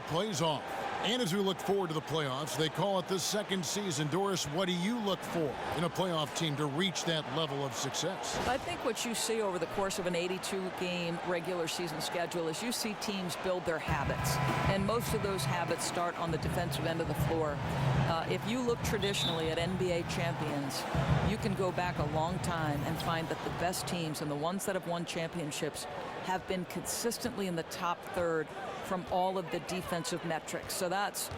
plays off. And as we look forward to the playoffs, they call it the second season. Doris, what do you look for in a playoff team to reach that level of success? I think what you see over the course of an 82-game regular season schedule is you see teams build their habits. And most of those habits start on the defensive end of the floor. If you look traditionally at NBA champions, you can go back a long time and find that the best teams and the ones that have won championships have been consistently in the top third from all of the defensive metrics. So that's,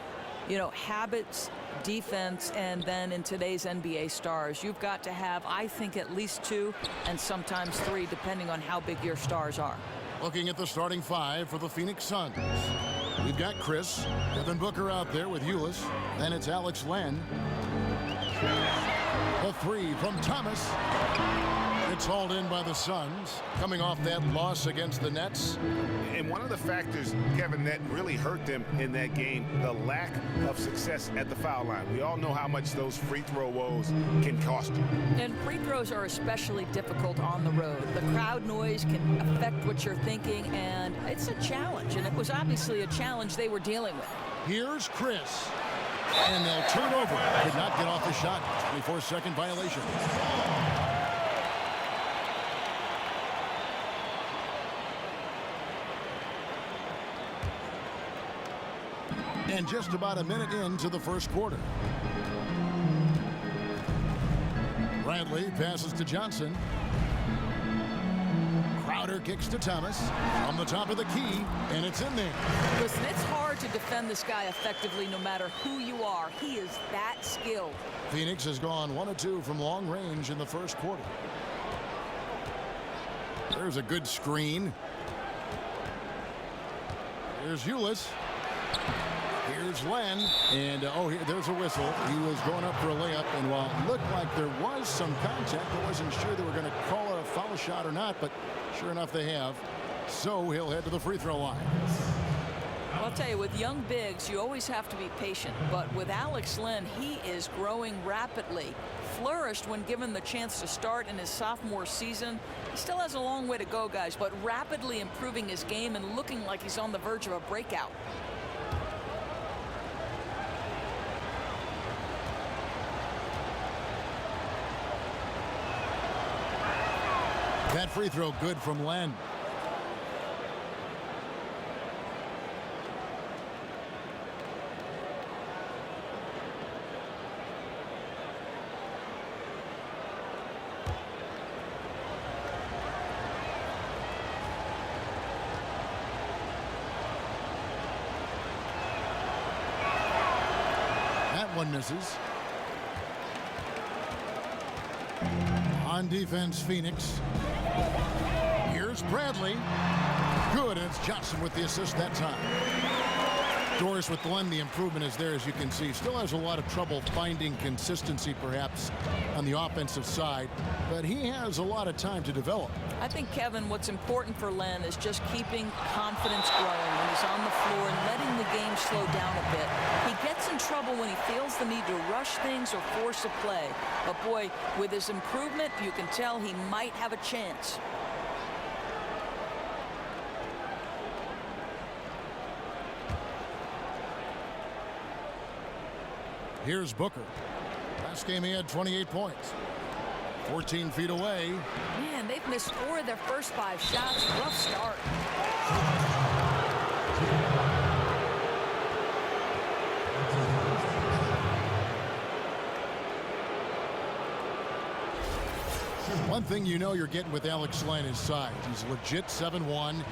habits, defense, and then in today's NBA stars, you've got to have, I think, at least 2 and sometimes 3, depending on how big your stars are. Looking at the starting 5 for the Phoenix Suns. We've got Chris, Devin Booker out there with Ulis. Then it's Alex Len. The 3 from Thomas. It's hauled in by the Suns, coming off that loss against the Nets. And one of the factors, Kevin, that really hurt them in that game, the lack of success at the foul line. We all know how much those free throw woes can cost you. And free throws are especially difficult on the road. The crowd noise can affect what you're thinking, and it's a challenge. And it was obviously a challenge they were dealing with. Here's Chris. And they'll turn over. Could not get off the shot. 24-second violation. And just about a minute into the first quarter. Bradley passes to Johnson. Crowder kicks to Thomas on the top of the key, and it's in there. Listen, it's hard to defend this guy effectively no matter who you are. He is that skilled. Phoenix has gone 1 of 2 from long range in the first quarter. There's a good screen. Here's Ulis. Here's Len, and there's a whistle. He was going up for a layup, and while it looked like there was some contact, I wasn't sure they were going to call it a foul shot or not, but sure enough they have. So he'll head to the free throw line. I'll tell you, with young bigs, you always have to be patient, but with Alex Len, he is growing rapidly. Flourished when given the chance to start in his sophomore season. He still has a long way to go, guys, but rapidly improving his game and looking like he's on the verge of a breakout. That free throw good from Len. That one misses. On defense, Phoenix. Here's Bradley. Good, and it's Johnson with the assist that time. Doris with Glenn, the improvement is there, as you can see. Still has a lot of trouble finding consistency, perhaps, on the offensive side, but he has a lot of time to develop. I think, Kevin, what's important for Len is just keeping confidence growing when he's on the floor and letting the game slow down a bit. He gets in trouble when he feels the need to rush things or force a play. But, boy, with his improvement, you can tell he might have a chance. Here's Booker. Last game he had 28 points. 14 feet away. Man, they've missed 4 of their first 5 shots. Rough start. One thing you know you're getting with Alex Len is size. He's legit 7'1".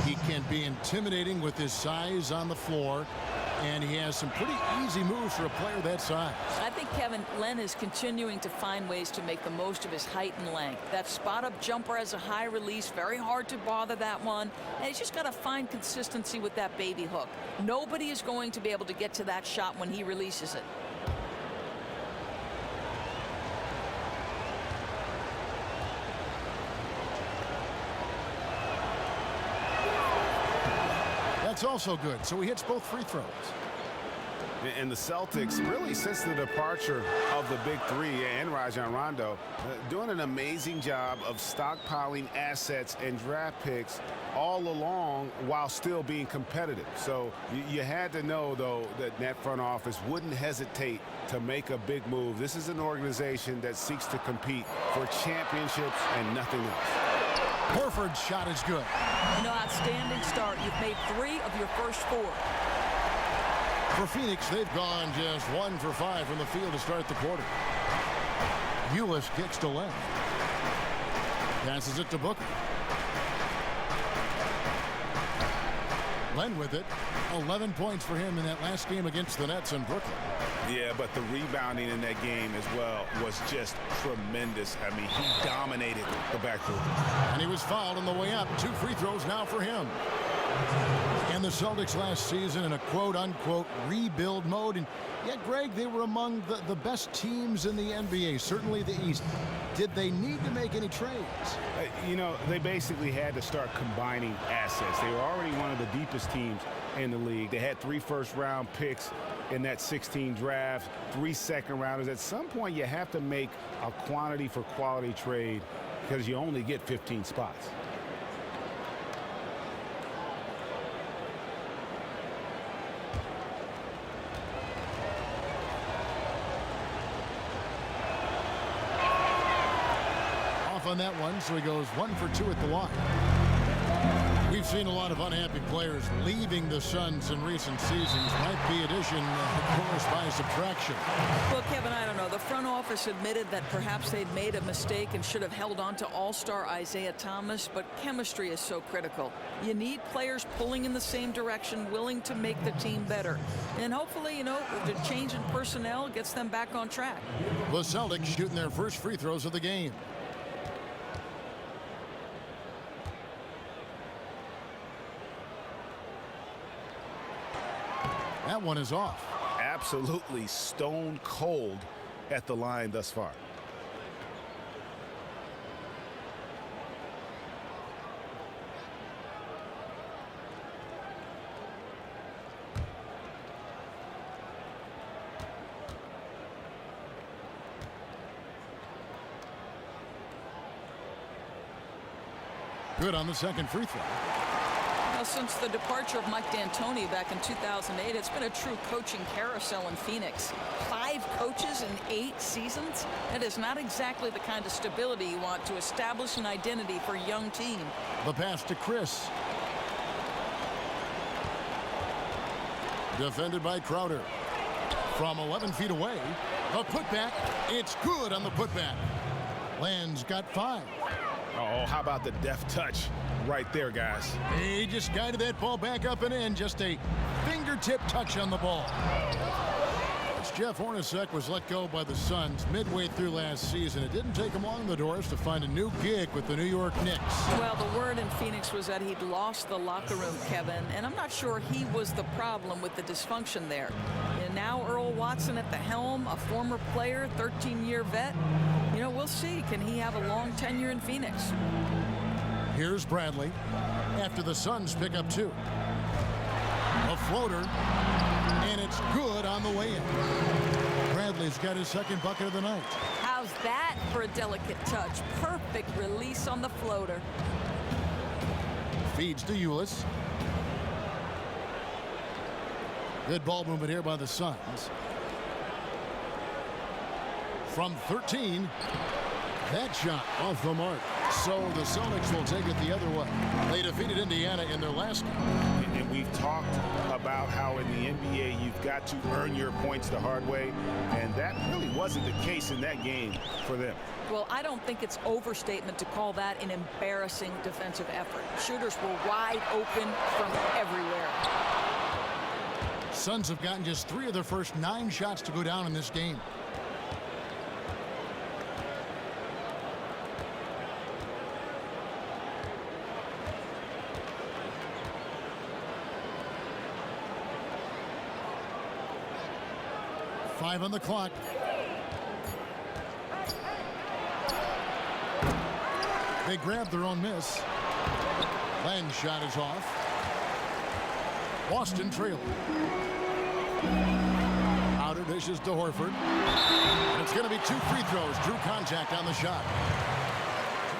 He can be intimidating with his size on the floor. And he has some pretty easy moves for a player that size. I think, Kevin, Len is continuing to find ways to make the most of his height and length. That spot-up jumper has a high release, very hard to bother that one. And he's just got to find consistency with that baby hook. Nobody is going to be able to get to that shot when he releases it. That's also good. So he hits both free throws. And the Celtics, really since the departure of the big three and Rajon Rondo, doing an amazing job of stockpiling assets and draft picks all along while still being competitive. So you had to know, though, that front office wouldn't hesitate to make a big move. This is an organization that seeks to compete for championships and nothing else. Horford's shot is good. Outstanding start. You've made 3 of your first 4. For Phoenix, they've gone just 1 for 5 from the field to start the quarter. Ulis kicks to left. Passes it to Booker. Len with it. 11 points for him in that last game against the Nets in Brooklyn. Yeah, but the rebounding in that game as well was just tremendous. I mean, he dominated the backcourt. And he was fouled on the way up. 2 free throws now for him. And the Celtics last season in a quote-unquote rebuild mode. And yet, Greg, they were among the best teams in the NBA, certainly the East. Did they need to make any trades? They basically had to start combining assets. They were already one of the deepest teams in the league. They had 3 first-round picks in that 16 draft, 3 second-rounders. At some point, you have to make a quantity for quality trade because you only get 15 spots. On that one, so he goes 1 for 2 at the line. We've seen a lot of unhappy players leaving the Suns in recent seasons. Might be addition, of course, by subtraction. Well, Kevin, I don't know. The front office admitted that perhaps they'd made a mistake and should have held on to all-star Isaiah Thomas, but chemistry is so critical. You need players pulling in the same direction, willing to make the team better. And hopefully, the change in personnel gets them back on track. The Celtics shooting their first free throws of the game. That one is off. Absolutely stone cold at the line thus far. Good on the second free throw. Since the departure of Mike D'Antoni back in 2008, it's been a true coaching carousel in Phoenix. 5 coaches in 8 seasons? That is not exactly the kind of stability you want to establish an identity for a young team. The pass to Chris. Defended by Crowder. From 11 feet away, a putback. It's good on the putback. Land's got 5. Oh, how about the deft touch right there, guys? He just guided that ball back up and in. Just a fingertip touch on the ball. Jeff Hornacek was let go by the Suns midway through last season. It didn't take him long the doors to find a new gig with the New York Knicks. Well, the word in Phoenix was that he'd lost the locker room, Kevin, and I'm not sure he was the problem with the dysfunction there. And now Earl Watson at the helm, a former player, 13-year vet. We'll see. Can he have a long tenure in Phoenix? Here's Bradley after the Suns pick up 2. A floater, and it's good on the way in. Bradley's got his second bucket of the night. How's that for a delicate touch? Perfect release on the floater. Feeds to Ulis. Good ball movement here by the Suns. From 13, that shot off the mark. So the Celtics will take it the other way. They defeated Indiana in their last game. And we've talked about how in the NBA you've got to earn your points the hard way, and that really wasn't the case in that game for them. Well, I don't think it's overstatement to call that an embarrassing defensive effort. Shooters were wide open from everywhere. Suns have gotten just 3 of their first 9 shots to go down in this game. Five on the clock. They grab their own miss. Lang's shot is off. Boston trailing. dishes to Horford. And it's going to be 2 free throws. Drew contact on the shot.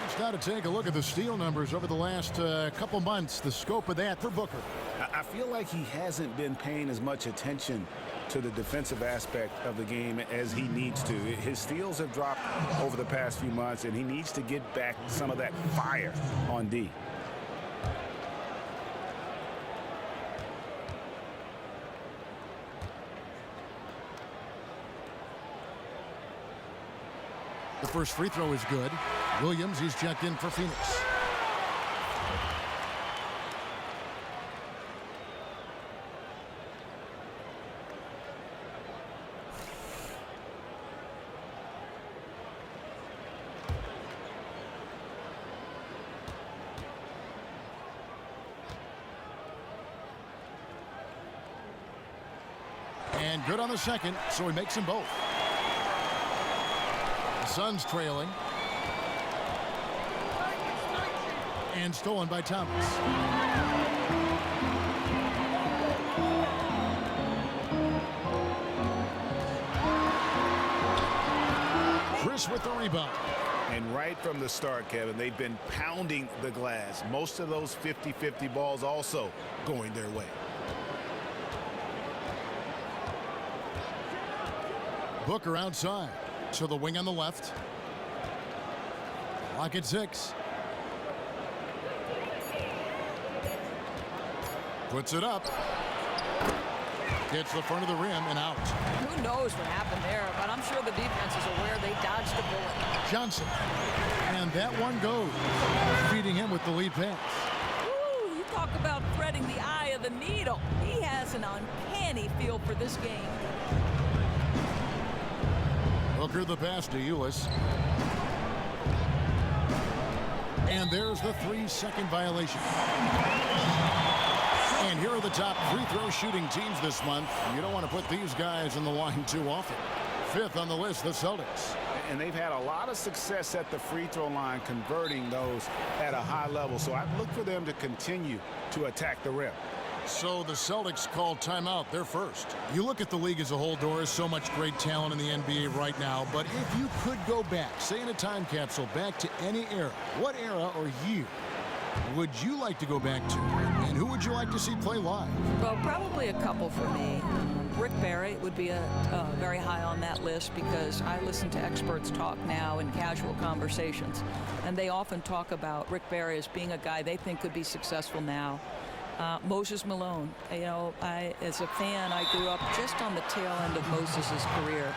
Just now to take a look at the steal numbers over the last couple months. The scope of that for Booker. I feel like he hasn't been paying as much attention to the defensive aspect of the game as he needs to. His steals have dropped over the past few months, and he needs to get back some of that fire on D. The first free throw is good. Williams, he's checked in for Phoenix. And good on the second, so he makes them both. The Suns trailing. And stolen by Thomas. Chris with the rebound. And right from the start, Kevin, they've been pounding the glass. Most of those 50-50 balls also going their way. Booker outside. So the wing on the left. Clock at 6. Puts it up. Hits the front of the rim and out. Who knows what happened there, but I'm sure the defense is aware they dodged a bullet. Johnson. And that one goes. Feeding him with the lead pass. Ooh, you talk about threading the eye of the needle. He has an uncanny feel for this game. Booker the pass to Ulis. And there's the 3-second violation. And here are the top free throw shooting teams this month. You don't want to put these guys in the line too often. 5th on the list, the Celtics. And they've had a lot of success at the free throw line converting those at a high level. So I'd look for them to continue to attack the rim. So the Celtics called timeout. They're first. You look at the league as a whole, Doris, so much great talent in the NBA right now. But if you could go back, say in a time capsule, back to any era, what era or year would you like to go back to? And who would you like to see play live? Well, probably a couple for me. Rick Barry would be very high on that list because I listen to experts talk now in casual conversations. And they often talk about Rick Barry as being a guy they think could be successful now. Moses Malone, you know, as a fan, I grew up just on the tail end of Moses's career.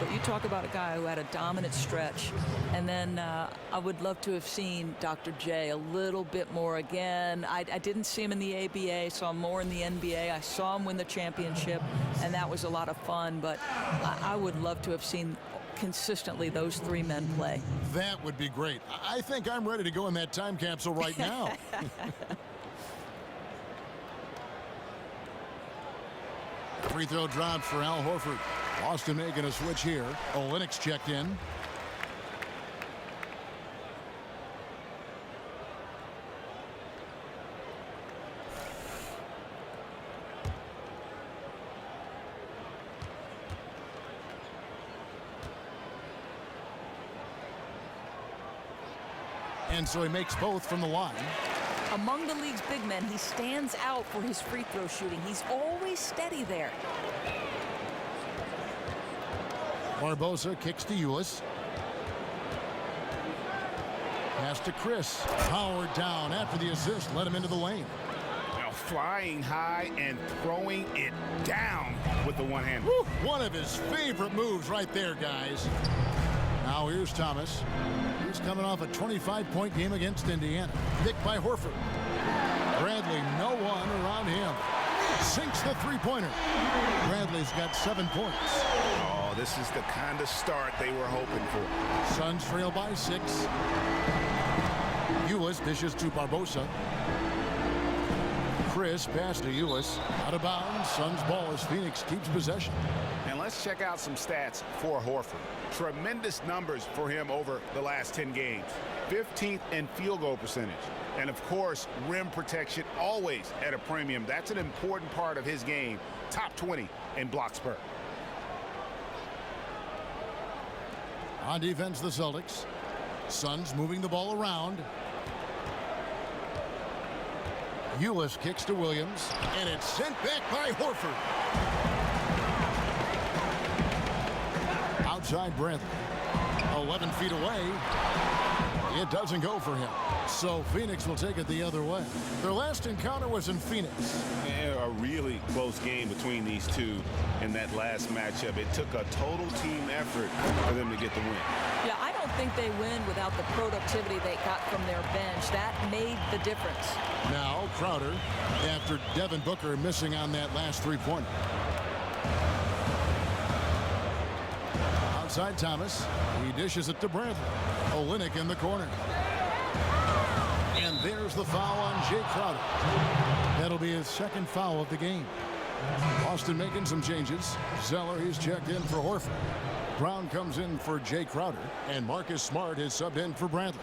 But you talk about a guy who had a dominant stretch, and then I would love to have seen Dr. J a little bit more again. I didn't see him in the ABA, saw him more in the NBA. I saw him win the championship, and that was a lot of fun. But I would love to have seen consistently those 3 men play. That would be great. I think I'm ready to go in that time capsule right now. Free throw dropped for Al Horford. Boston making a switch here. Olynyk checked in. And so he makes both from the line. Among the league's big men, he stands out for his free throw shooting. He's always steady there. Barbosa kicks to Ulis. Pass to Chris. Howard down after the assist. Let him into the lane. Now flying high and throwing it down with the one hand. Woo, one of his favorite moves right there, guys. Now here's Thomas. He's coming off a 25-point game against Indiana. Nicked by Horford. Bradley, no one around him. Sinks the three-pointer. Bradley's got 7 points. Oh, this is the kind of start they were hoping for. Suns trail by 6. Ulis dishes to Barbosa. Chris pass to Ulis. Out of bounds. Suns ball as Phoenix keeps possession. And let's check out some stats for Horford. Tremendous numbers for him over the last 10 games. 15th in field goal percentage. And of course, rim protection always at a premium. That's an important part of his game. Top 20 in block spurt. On defense, the Celtics. Suns moving the ball around. Ulis kicks to Williams, and it's sent back by Horford. Outside Bradley. 11 feet away. It doesn't go for him. So Phoenix will take it the other way. Their last encounter was in Phoenix. A really close game between these two in that last matchup. It took a total team effort for them to get the win. Yeah, I don't think they win without the productivity they got from their bench. That made the difference. Now Crowder, after Devin Booker missing on that last three-pointer. Outside Thomas. He dishes it to Bradley. Olynyk in the corner. And there's the foul on Jay Crowder. That'll be his second foul of the game. Boston making some changes. Zeller, he's checked in for Horford. Brown comes in for Jay Crowder. And Marcus Smart is subbed in for Bradley.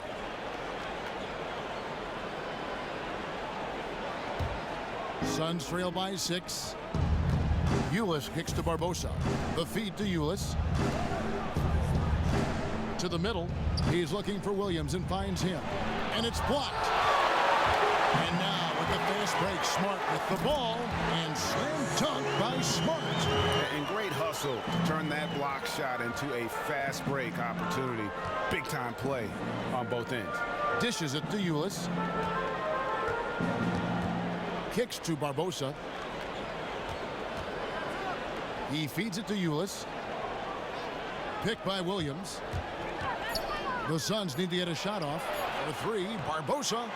Suns trail by 6. Ulis kicks to Barbosa. The feed to Ulis. To the middle. He's looking for Williams and finds him. And it's blocked. And now with the fast break, Smart with the ball. And slam dunk by Smart. And great hustle to turn that block shot into a fast break opportunity. Big time play on both ends. Dishes it to Ulis. Kicks to Barbosa. He feeds it to Ulis. Picked by Williams. The Suns need to get a shot off. For 3, Barbosa.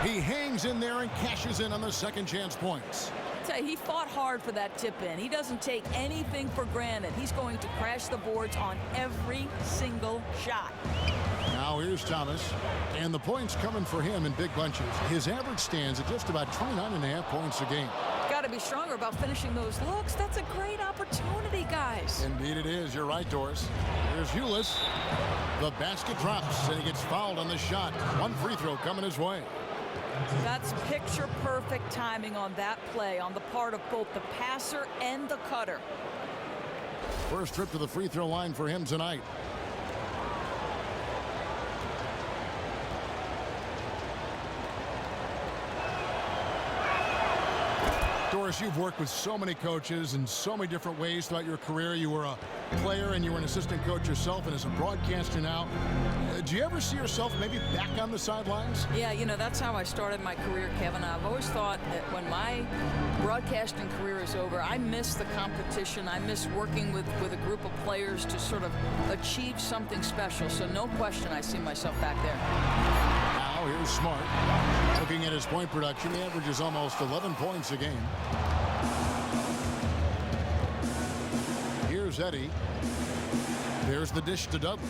He hangs in there and cashes in on the second chance points. I tell you, he fought hard for that tip in. He doesn't take anything for granted. He's going to crash the boards on every single shot. Now here's Thomas. And the points coming for him in big bunches. His average stands at just about 29.5 points a game. Got to be stronger about finishing those looks. That's a great opportunity, guys. Indeed it is. You're right, Doris. Here's Ulis. The basket drops, and he gets fouled on the shot. One free throw coming his way. That's picture-perfect timing on that play on the part of both the passer and the cutter. First trip to the free throw line for him tonight. Doris, you've worked with so many coaches in so many different ways throughout your career. You were a player and you were an assistant coach yourself, and as a broadcaster now. Do you ever see yourself maybe back on the sidelines? Yeah, you know, that's how I started my career, Kevin. I've always thought that when my broadcasting career is over, I miss the competition. I miss working with a group of players to sort of achieve something special. So no question I see myself back there. Now here's Smart. Looking at his point production, he averages almost 11 points a game. Here's Eddie. There's the dish to Dudley.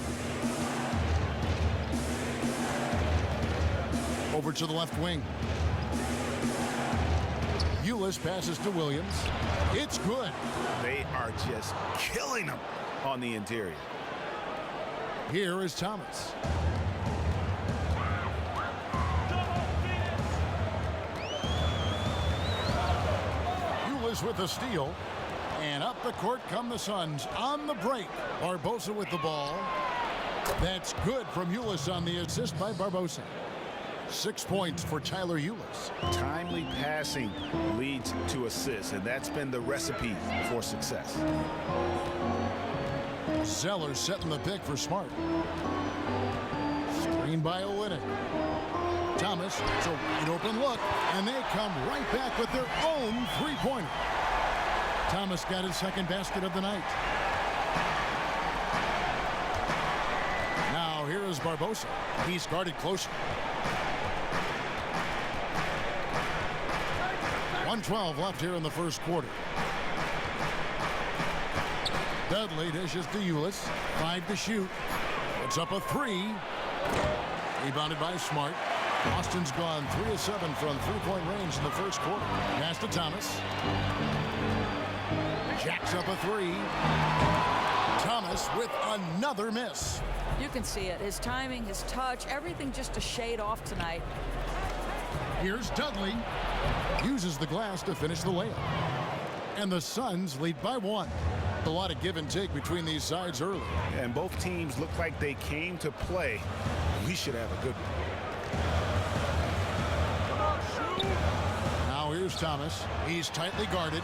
Over to the left wing. Ulis passes to Williams. It's good. They are just killing them on the interior. Here is Thomas. Ulis with the steal. And up the court come the Suns on the break. Barbosa with the ball. That's good from Ulis on the assist by Barbosa. 6 points for Tyler Ulis. Timely passing leads to assists, and that's been the recipe for success. Zeller setting the pick for Smart. Screen by Olynyk. Thomas, it's a wide open look, and they come right back with their own three-pointer. Thomas got his second basket of the night. Now here is Barbosa. He's guarded closer. 1:12 left here in the first quarter. Dudley dishes to Ulis. 5 to shoot. It's up a 3. Rebounded by Smart. Boston's gone 3 of 7 from three-point range in the first quarter. Pass to Thomas. Jacks up a 3. Thomas with another miss. You can see it. His timing, his touch, everything just a shade off tonight. Here's Dudley. Uses the glass to finish the layup. And the Suns lead by 1. A lot of give and take between these sides early. And both teams look like they came to play. We should have a good one. Now here's Thomas. He's tightly guarded.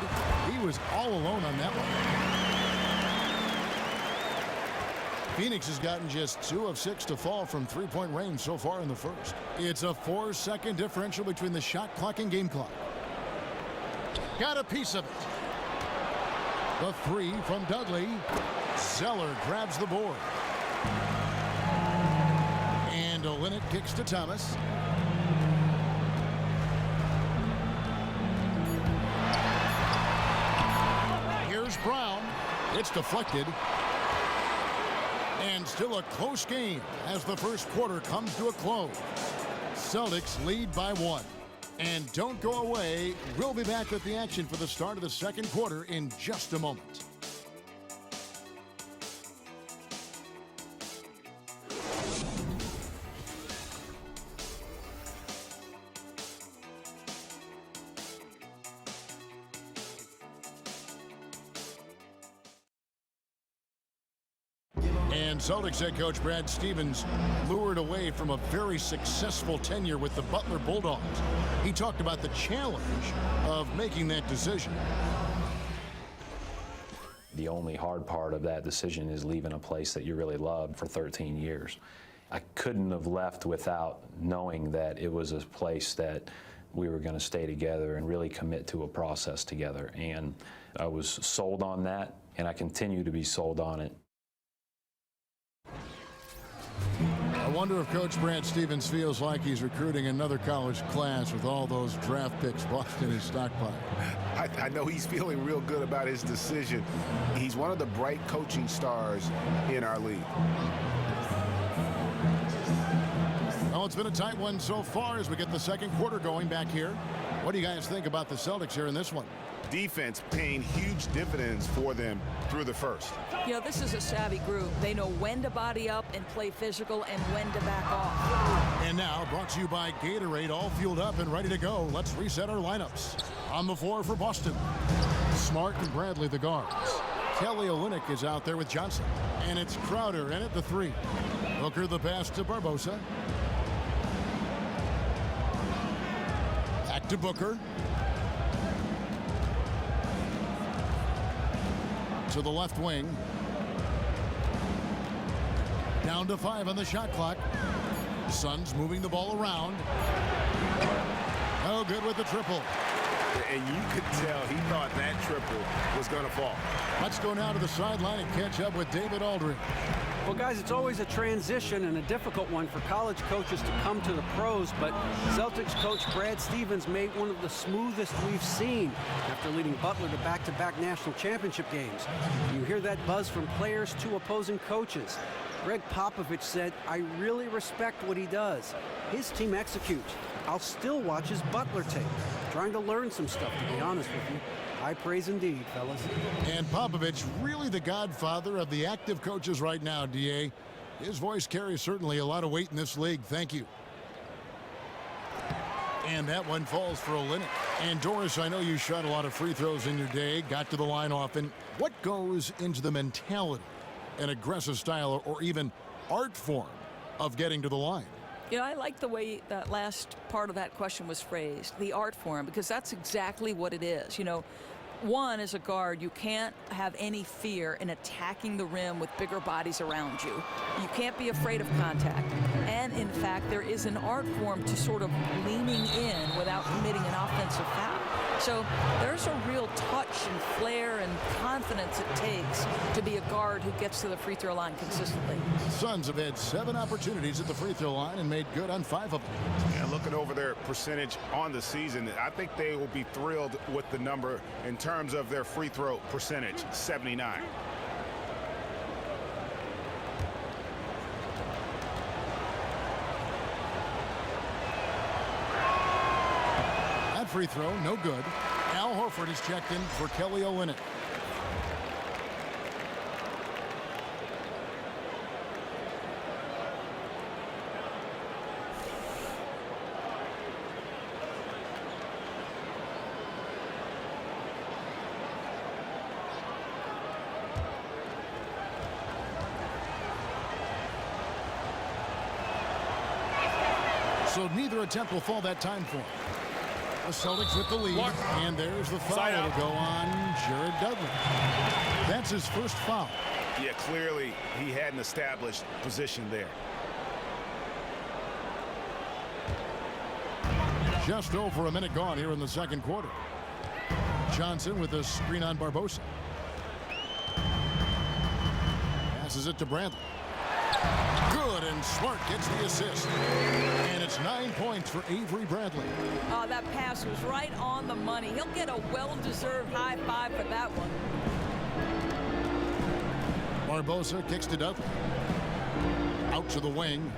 He was all alone on that one. Phoenix has gotten just 2 of 6 to fall from three-point range so far in the first. It's a 4-second differential between the shot clock and game clock. Got a piece of it. The 3 from Dudley. Zeller grabs the board. And Olynyk kicks to Thomas. Here's Brown. It's deflected. And still a close game as the first quarter comes to a close. Celtics lead by 1. And don't go away. We'll be back with the action for the start of the second quarter in just a moment. And Celtics head coach Brad Stevens lured away from a very successful tenure with the Butler Bulldogs. He talked about the challenge of making that decision. The only hard part of that decision is leaving a place that you really loved for 13 years. I couldn't have left without knowing that it was a place that we were going to stay together and really commit to a process together. And I was sold on that, and I continue to be sold on it. I wonder if Coach Brad Stevens feels like he's recruiting another college class with all those draft picks bought in his stockpile. I know he's feeling real good about his decision. He's one of the bright coaching stars in our league. Well, it's been a tight one so far as we get the second quarter going back here. What do you guys think about the Celtics here in this one? Defense paying huge dividends for them through the first. You know, this is a savvy group. They know when to body up and play physical and when to back off. And now, brought to you by Gatorade, all fueled up and ready to go. Let's reset our lineups. On the floor for Boston, Smart and Bradley, the guards. Kelly Olynyk is out there with Johnson. And it's Crowder in at the 3. Booker the pass to Barbosa. Back to Booker. To the left wing. Down to 5 on the shot clock. Suns moving the ball around. Oh, good with the triple. And you could tell he thought that triple was going to fall. Let's go now to the sideline and catch up with David Aldridge. Well, guys, it's always a transition and a difficult one for college coaches to come to the pros, but Celtics coach Brad Stevens made one of the smoothest we've seen after leading Butler to back-to-back national championship games. You hear that buzz from players to opposing coaches. Greg Popovich said, "I really respect what he does. His team executes. I'll still watch his Butler tape. Trying to learn some stuff, to be honest with you. High praise indeed, fellas." And Popovich, really the godfather of the active coaches right now, DA. His voice carries certainly a lot of weight in this league. Thank you. And that one falls for Olynyk. And Doris, I know you shot a lot of free throws in your day, got to the line often. What goes into the mentality, an aggressive style, or even art form of getting to the line? You know, I like the way that last part of that question was phrased, the art form, because that's exactly what it is. You know, one, as a guard, you can't have any fear in attacking the rim with bigger bodies around you. You can't be afraid of contact. And, in fact, there is an art form to sort of leaning in without committing an offensive foul. So there's a real touch and flair and confidence it takes to be a guard who gets to the free throw line consistently. Suns have had 7 opportunities at the free throw line and made good on 5 of them. And looking over their percentage on the season, I think they will be thrilled with the number in terms of their free throw percentage, 79. That free throw, no good. Al Horford is checked in for Kelly Olynyk. So neither attempt will fall that time for him. The Celtics with the lead. And there's the foul. It'll go on Jared Dudley. That's his first foul. Yeah, clearly he had an established position there. Just over a minute gone here in the second quarter. Johnson with a screen on Barbosa. Passes it to Bradley. Good, and Smart gets the assist. And it's 9 points for Avery Bradley. Oh, that pass was right on the money. He'll get a well-deserved high five for that one. Barbosa kicks to Dudley. Out to the wing.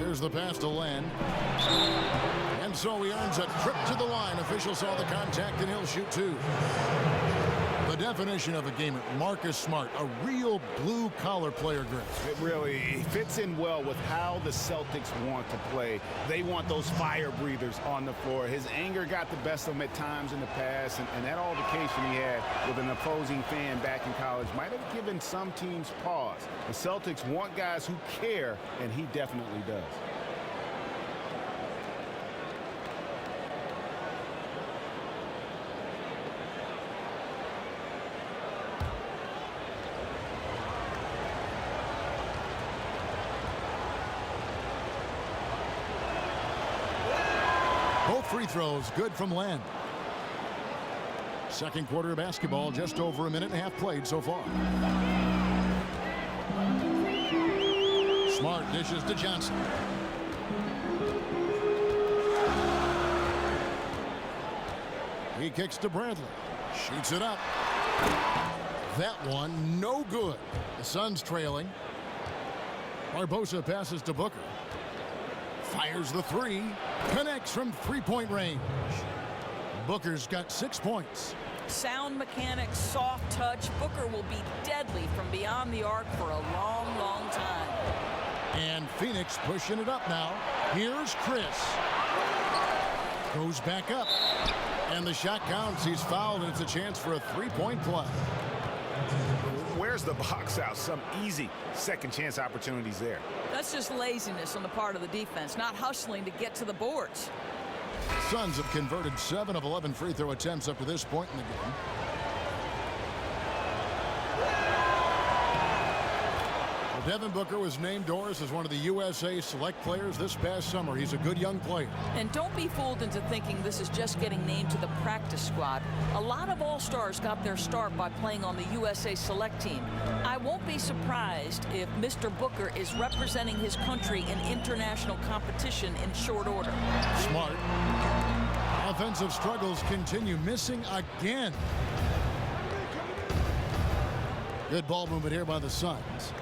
There's the pass to Land. And so he earns a trip to the line. Officials saw the contact, and he'll shoot two. The definition of a gamer, Marcus Smart, a real blue-collar player, Griff. It really fits in well with how the Celtics want to play. They want those fire breathers on the floor. His anger got the best of him at times in the past, and that altercation he had with an opposing fan back in college might have given some teams pause. The Celtics want guys who care, and he definitely does. Both free throws good from Land. Second quarter of basketball, just over a minute and a half played so far. Smart dishes to Johnson. He kicks to Bradley. Shoots it up. That one no good. The Suns trailing. Barbosa passes to Booker. Fires the three. Connects from three-point range. Booker's got 6 points. Sound mechanics, soft touch. Booker will be deadly from beyond the arc for a long, long time. And Phoenix pushing it up now. Here's Chris. Goes back up. And the shot counts. He's fouled, and it's a chance for a three-point play. Where's the box out? Some easy second chance opportunities there. That's just laziness on the part of the defense, not hustling to get to the boards. Suns have converted 7 of 11 free throw attempts up to this point in the game. Devin Booker was named, Doris, as one of the USA Select players this past summer. He's a good young player. And don't be fooled into thinking this is just getting named to the practice squad. A lot of All-Stars got their start by playing on the USA Select team. I won't be surprised if Mr. Booker is representing his country in international competition in short order. Smart. Offensive struggles continue, missing again. Good ball movement here by the Suns.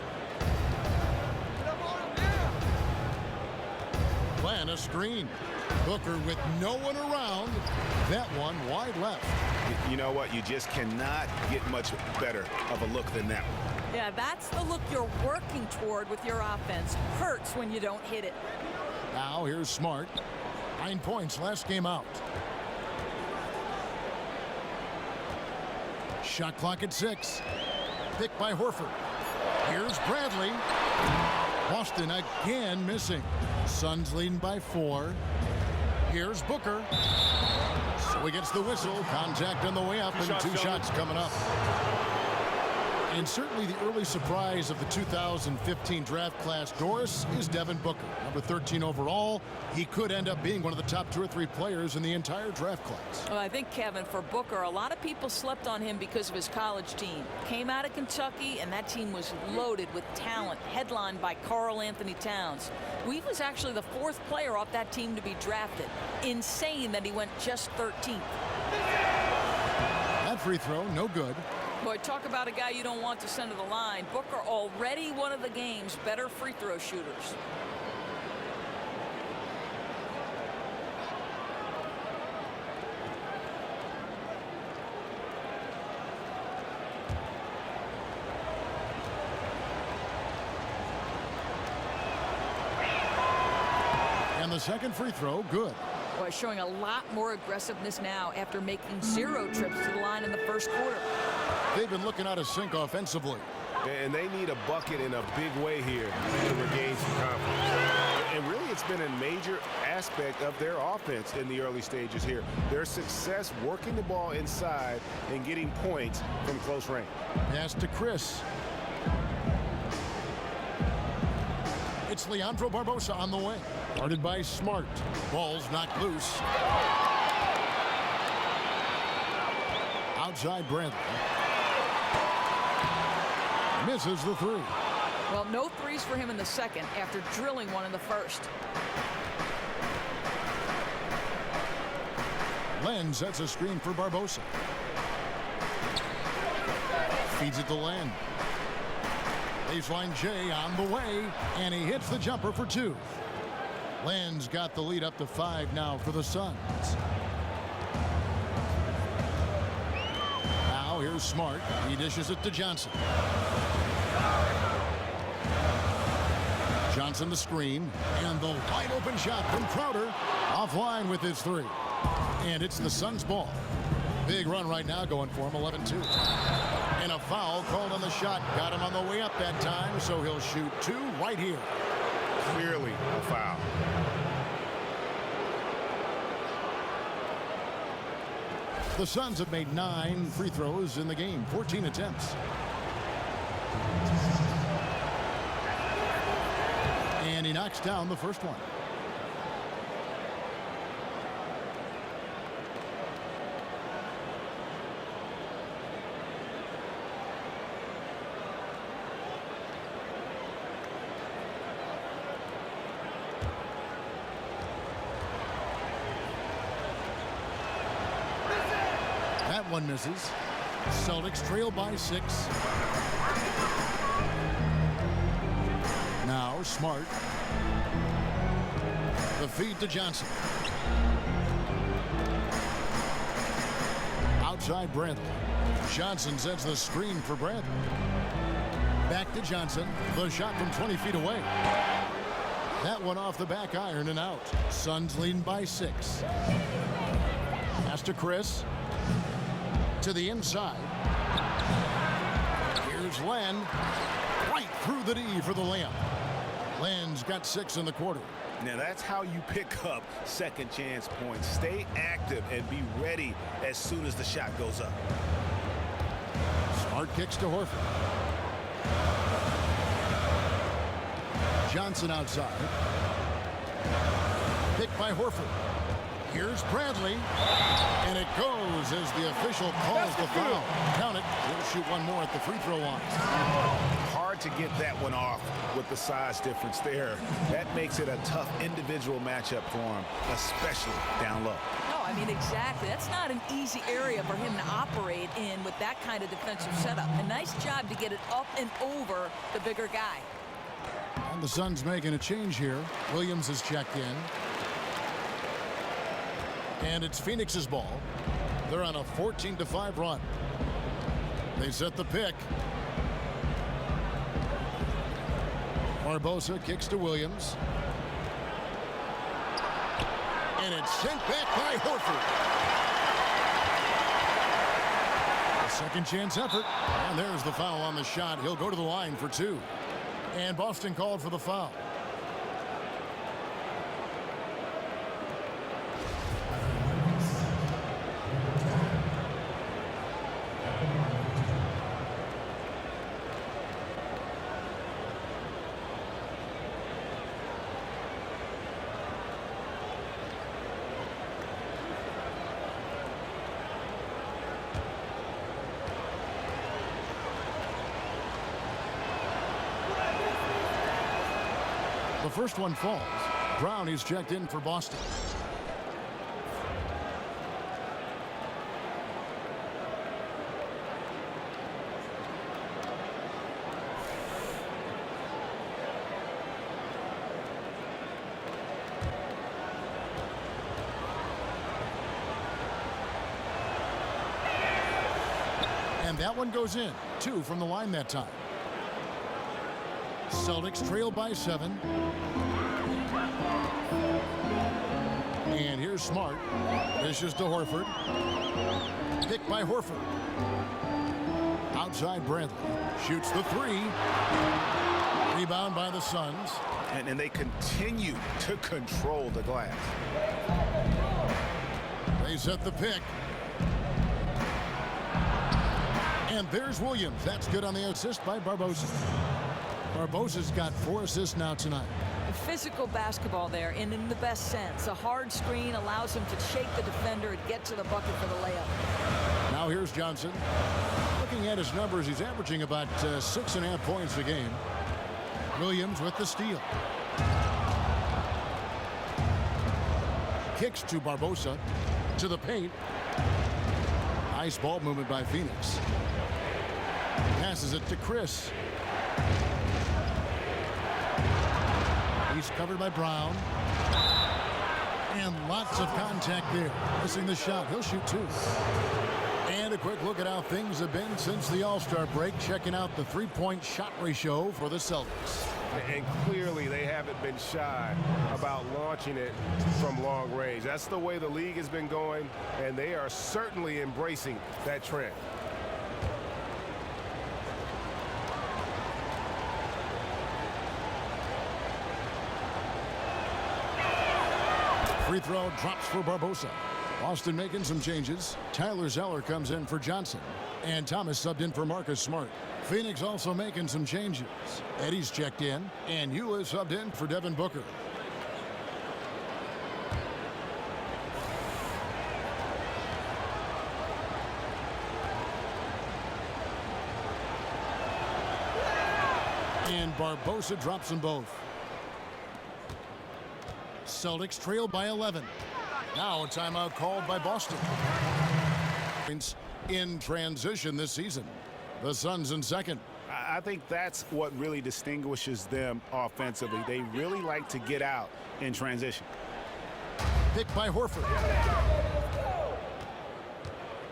Plan a screen. Booker with no one around. That one wide left. You know what? You just cannot get much better of a look than that one. Yeah, that's the look you're working toward with your offense. Hurts when you don't hit it. Now here's Smart. 9 points last game out. Shot clock at 6. Picked by Horford. Here's Bradley. Boston again missing. Suns leading by 4. Here's Booker. So he gets the whistle. Contact on the way up, and 2 shots coming up. And certainly the early surprise of the 2015 draft class, Doris, is Devin Booker. Number 13 overall. He could end up being one of the top 2 or 3 players in the entire draft class. Well, I think, Kevin, for Booker, a lot of people slept on him because of his college team. Came out of Kentucky, and that team was loaded with talent, headlined by Karl Anthony Towns. He was actually the 4th player off that team to be drafted. Insane that he went just 13th. That free throw, no good. Boy, talk about a guy you don't want to send to the line. Booker already one of the game's better free throw shooters. And the second free throw, good. Boy, showing a lot more aggressiveness now after making 0 trips to the line in the first quarter. They've been looking out of sync offensively. and they need a bucket in a big way here to regain some confidence. And really, it's been a major aspect of their offense in the early stages here. Their success working the ball inside and getting points from close range. Pass to Chris. It's Leandro Barbosa on the way. Guarded by Smart. Ball's knocked loose. Outside Bradley. Misses the three. Well, no threes for him in the second after drilling one in the first. Len sets a screen for Barbosa. Feeds it to Len. Baseline J on the way, and he hits the jumper for two. Len's got the lead up to 5 now for the Suns. Now here's Smart. He dishes it to Johnson. Johnson the screen, and the wide open shot from Crowder. Offline with his three. And it's the Suns' ball. Big run right now going for him, 11-2. And a foul called on the shot. Got him on the way up that time, so he'll shoot 2 right here. Clearly a foul. The Suns have made 9 free throws in the game, 14 attempts. And he knocks down the first one. That one misses. Celtics trail by 6. Now Smart. The feed to Johnson. Outside Bradley. Johnson sets the screen for Bradley. Back to Johnson. The shot from 20 feet away. That one off the back iron and out. Suns leading by 6. Pass to Chris. To the inside. Here's Len. Right through the D for the layup. Len's got 6 in the quarter. Now that's how you pick up second chance points. Stay active and be ready as soon as the shot goes up. Smart kicks to Horford. Johnson outside. Picked by Horford. Here's Bradley. And it goes as the official calls the foul. Count it. He'll shoot one more at the free throw line. Hard to get that one off with the size difference there. That makes it a tough individual matchup for him, especially down low. No, I mean, exactly. That's not an easy area for him to operate in with that kind of defensive setup. A nice job to get it up and over the bigger guy. And the Suns making a change here. Williams is checked in. And it's Phoenix's ball. They're on a 14-5 run. They set the pick. Barbosa kicks to Williams. And it's sent back by Horford. A second chance effort. And there's the foul on the shot. He'll go to the line for 2. And Boston called for the foul. The first one falls. Brown is checked in for Boston. And that one goes in. 2 from the line that time. Celtics trail by 7. And here's Smart. Dishes to Horford. Picked by Horford. Outside Bradley. Shoots the three. Rebound by the Suns. And they continue to control the glass. They set the pick. And there's Williams. That's good on the assist by Barbosa. Barbosa's got 4 assists now tonight. Physical basketball there, and in the best sense. A hard screen allows him to shake the defender and get to the bucket for the layup. Now here's Johnson. Looking at his numbers, he's averaging about 6.5 points a game. Williams with the steal. Kicks to Barbosa. To the paint. Nice ball movement by Phoenix. Passes it to Chris. He's covered by Brown. And lots of contact there. Missing the shot. He'll shoot 2. And a quick look at how things have been since the All-Star break. Checking out the three-point shot ratio for the Celtics. And clearly they haven't been shy about launching it from long range. That's the way the league has been going, and they are certainly embracing that trend. Free throw drops for Barbosa. Boston making some changes. Tyler Zeller comes in for Johnson. And Thomas subbed in for Marcus Smart. Phoenix also making some changes. Eddie's checked in. And Eula subbed in for Devin Booker. And Barbosa drops them both. Celtics trail by 11. Now a timeout called by Boston. In transition this season. The Suns in second. I think that's what really distinguishes them offensively. They really like to get out in transition. Picked by Horford.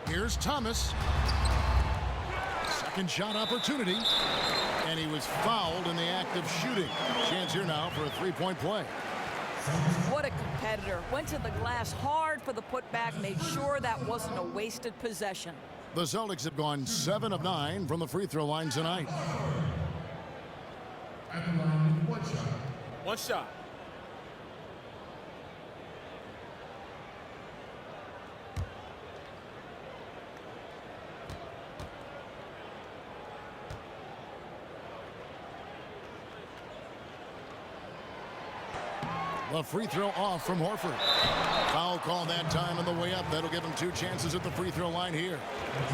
Here's Thomas. Second shot opportunity. And he was fouled in the act of shooting. Chance here now for a three-point play. What a competitor. Went to the glass hard for the putback, made sure that wasn't a wasted possession. The Celtics have gone 7 of 9 from the free throw line tonight. One shot. The free throw off from Horford. Foul call that time on the way up. That'll give him 2 chances at the free throw line here.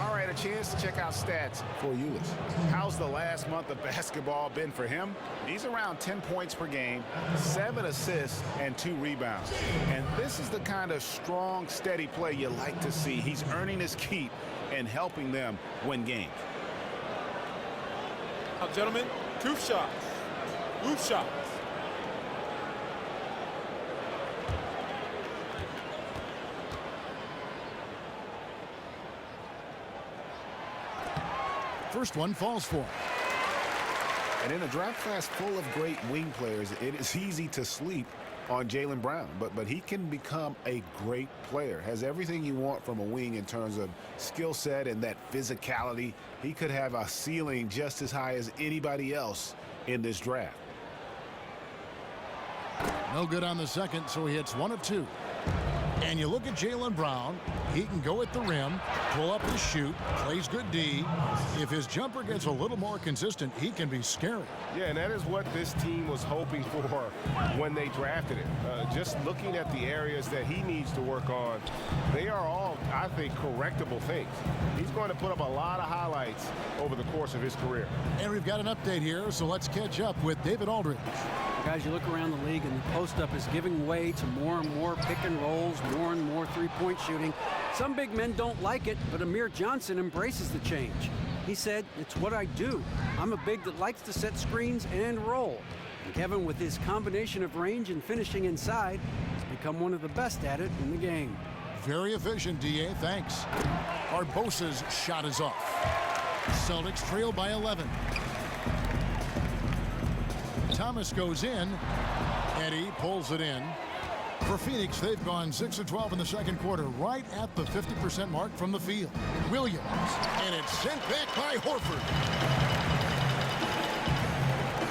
All right, a chance to check out stats for Ulis. How's the last month of basketball been for him? He's around 10 points per game, 7 assists, and 2 rebounds. And this is the kind of strong, steady play you like to see. He's earning his keep and helping them win games. Now, gentlemen, 2 shots. 2 shots. First one falls for him. And in a draft class full of great wing players, it is easy to sleep on Jaylen Brown, but he can become a great player. Has everything you want from a wing in terms of skill set and that physicality. He could have a ceiling just as high as anybody else in this draft. No good on the second, so he hits 1 of 2. And you look at Jaylen Brown, he can go at the rim, pull up and shoot, plays good D. If his jumper gets a little more consistent, he can be scary. Yeah, and that is what this team was hoping for when they drafted it. Just looking at the areas that he needs to work on, they are all, I think, correctable things. He's going to put up a lot of highlights over the course of his career. And we've got an update here, so let's catch up with David Aldridge. Guys, you look around the league and the post-up is giving way to more and more pick and rolls, more and more three-point shooting. Some big men don't like it, but Amir Johnson embraces the change. He said, "It's what I do. I'm a big that likes to set screens and roll." And Kevin, with his combination of range and finishing inside, has become one of the best at it in the game. Very efficient, D.A. Thanks. Barbosa's shot is off. Celtics trail by 11. Thomas goes in. Eddie pulls it in. For Phoenix, they've gone 6 of 12 in the second quarter, right at the 50% mark from the field. Williams, and it's sent back by Horford.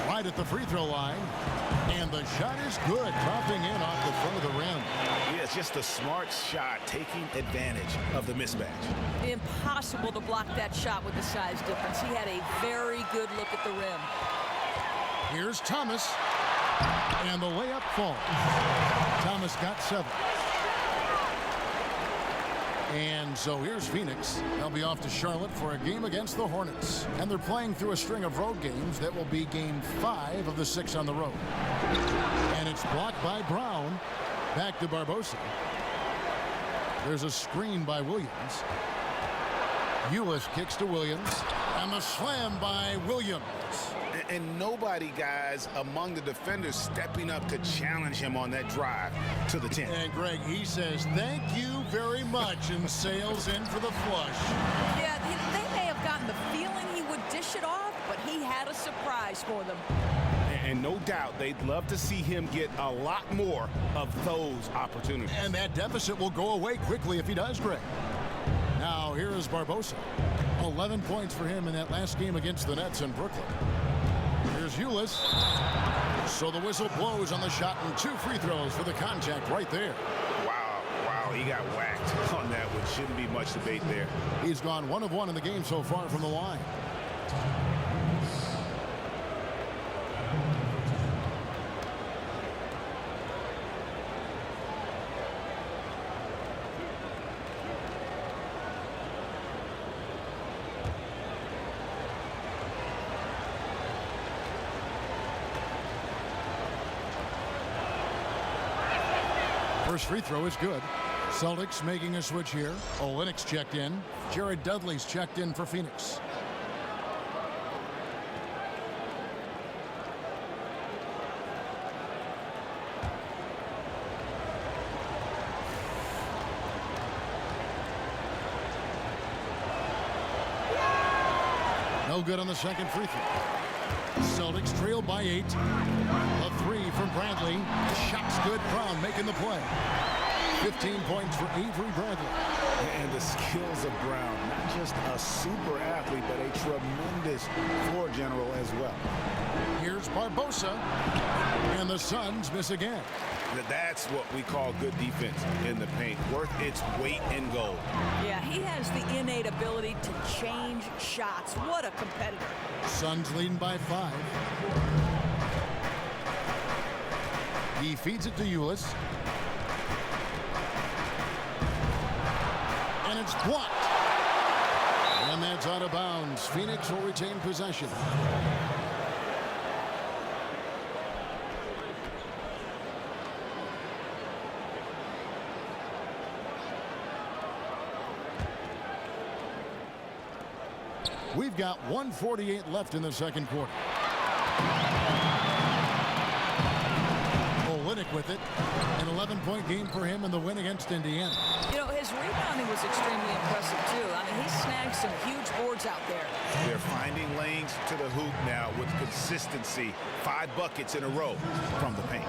Right at the free throw line, and the shot is good, dropping in off the front of the rim. Yeah, it's just a smart shot, taking advantage of the mismatch. Impossible to block that shot with the size difference. He had a very good look at the rim. Here's Thomas, and the layup falls. Thomas got 7. And so here's Phoenix. They'll be off to Charlotte for a game against the Hornets. And they're playing through a string of road games that will be game 5 of the 6 on the road. And it's blocked by Brown. Back to Barbosa. There's a screen by Williams. Ulis kicks to Williams. And the slam by Williams. And nobody, guys, among the defenders stepping up to challenge him on that drive to the 10. And Greg, he says, thank you very much, and sails in for the flush. Yeah, they may have gotten the feeling he would dish it off, but he had a surprise for them. And no doubt they'd love to see him get a lot more of those opportunities. And that deficit will go away quickly if he does, Greg. Now, here is Barbosa. 11 points for him in that last game against the Nets in Brooklyn. Here's Ulis. So the whistle blows on the shot, and 2 free throws for the contact right there. Wow, he got whacked on that one. Shouldn't be much debate there. He's gone 1 of 1 in the game so far from the line. First free throw is good. Celtics making a switch here. Olynyk's checked in. Jared Dudley's checked in for Phoenix. No good on the second free throw. Celtics trail by 8. A 3 from Bradley. Shot's good. Brown making the play. 15 points for Avery Bradley. And the skills of Brown, not just a super athlete, but a tremendous floor general as well. Here's Barbosa, and the Suns miss again. That's what we call good defense in the paint, worth its weight in gold. Yeah, he has the innate ability to change shots. What a competitor. Suns leading by 5. He feeds it to Ulis. And it's blocked. And that's out of bounds. Phoenix will retain possession. We've got 1:48 left in the second quarter. Olynyk with it. An 11-point game for him in the win against Indiana. You know, his rebounding was extremely impressive, too. I mean, he snagged some huge boards out there. They're finding lanes to the hoop now with consistency. 5 buckets in a row from the paint.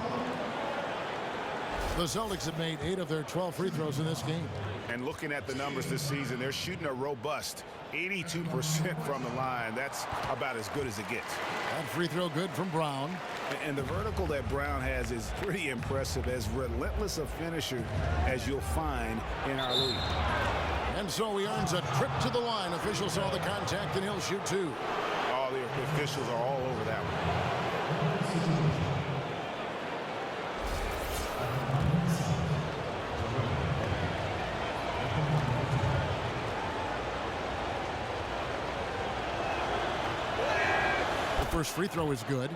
The Celtics have made 8 of their 12 free throws in this game. And looking at the numbers this season, they're shooting a robust 82% from the line. That's about as good as it gets. That free throw good from Brown. And the vertical that Brown has is pretty impressive, as relentless a finisher as you'll find in our league. And so he earns a trip to the line. Officials saw the contact, and he'll shoot 2. All the officials are all over that one. First free throw is good.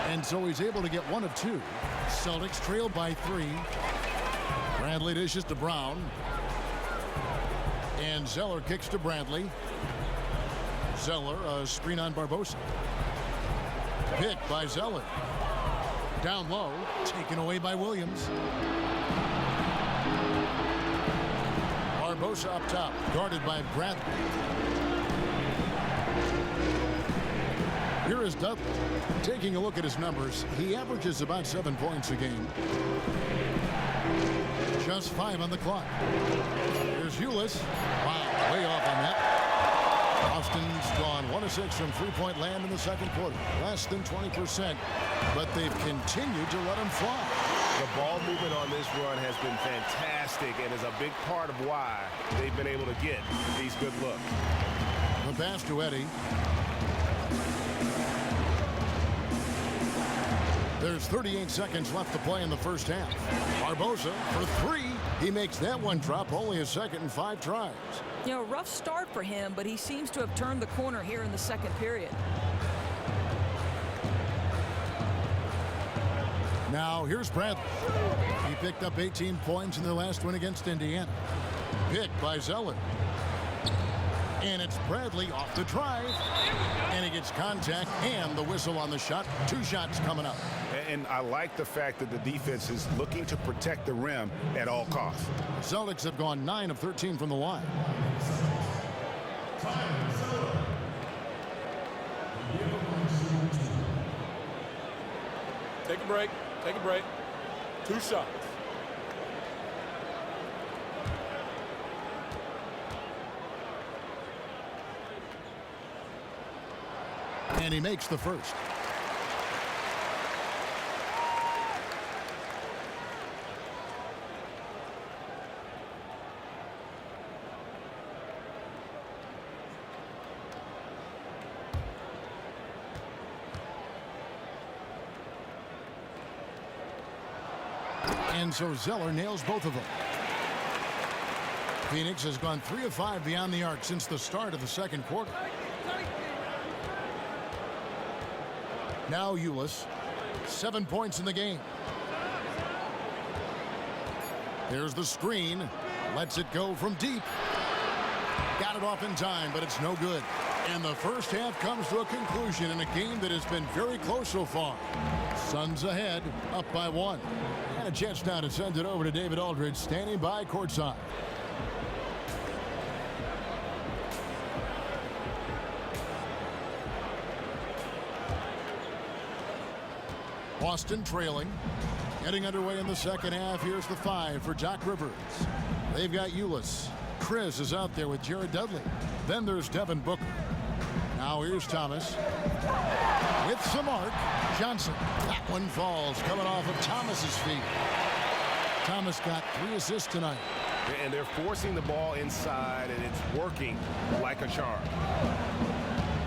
And so he's able to get 1 of 2. Celtics trail by 3. Bradley dishes to Brown. And Zeller kicks to Bradley. Zeller, a screen on Barbosa. Picked by Zeller. Down low, taken away by Williams. Barbosa up top, guarded by Bradley. Here is Dudley. Taking a look at his numbers, he averages about 7 points a game. Just 5 on the clock. Here's Ulis. Wow, way off on that. Austin's gone 1 of 6 from three-point land in the second quarter. Less than 20%, but they've continued to let him fly. The ball movement on this run has been fantastic and is a big part of why they've been able to get these good looks. The pass to Eddie. There's 38 seconds left to play in the first half. Barbosa for 3. He makes that one drop, only a second and 5 tries. You know, rough start for him, but he seems to have turned the corner here in the second period. Now here's Bradley. He picked up 18 points in their last win against Indiana. Picked by Zeller. And it's Bradley off the drive. And he gets contact and the whistle on the shot. 2 shots coming up. And I like the fact that the defense is looking to protect the rim at all costs. The Celtics have gone 9 of 13 from the line. Take a break. Take a break. 2 shots. And he makes the first. And so Zeller nails both of them. Phoenix has gone 3 of 5 beyond the arc since the start of the second quarter. Now Ulis, 7 points in the game. There's the screen. Lets it go from deep. Got it off in time, but it's no good. And the first half comes to a conclusion in a game that has been very close so far. Suns ahead, up by 1. And a chance now to send it over to David Aldridge, standing by courtside. Boston trailing. Getting underway in the second half. Here's the 5 for Doc Rivers. They've got Ulis. Chris is out there with Jared Dudley. Then there's Devin Booker. Now here's Thomas. With some arc. Johnson. That one falls, coming off of Thomas's feet. Thomas got 3 assists tonight. And they're forcing the ball inside, and it's working like a charm.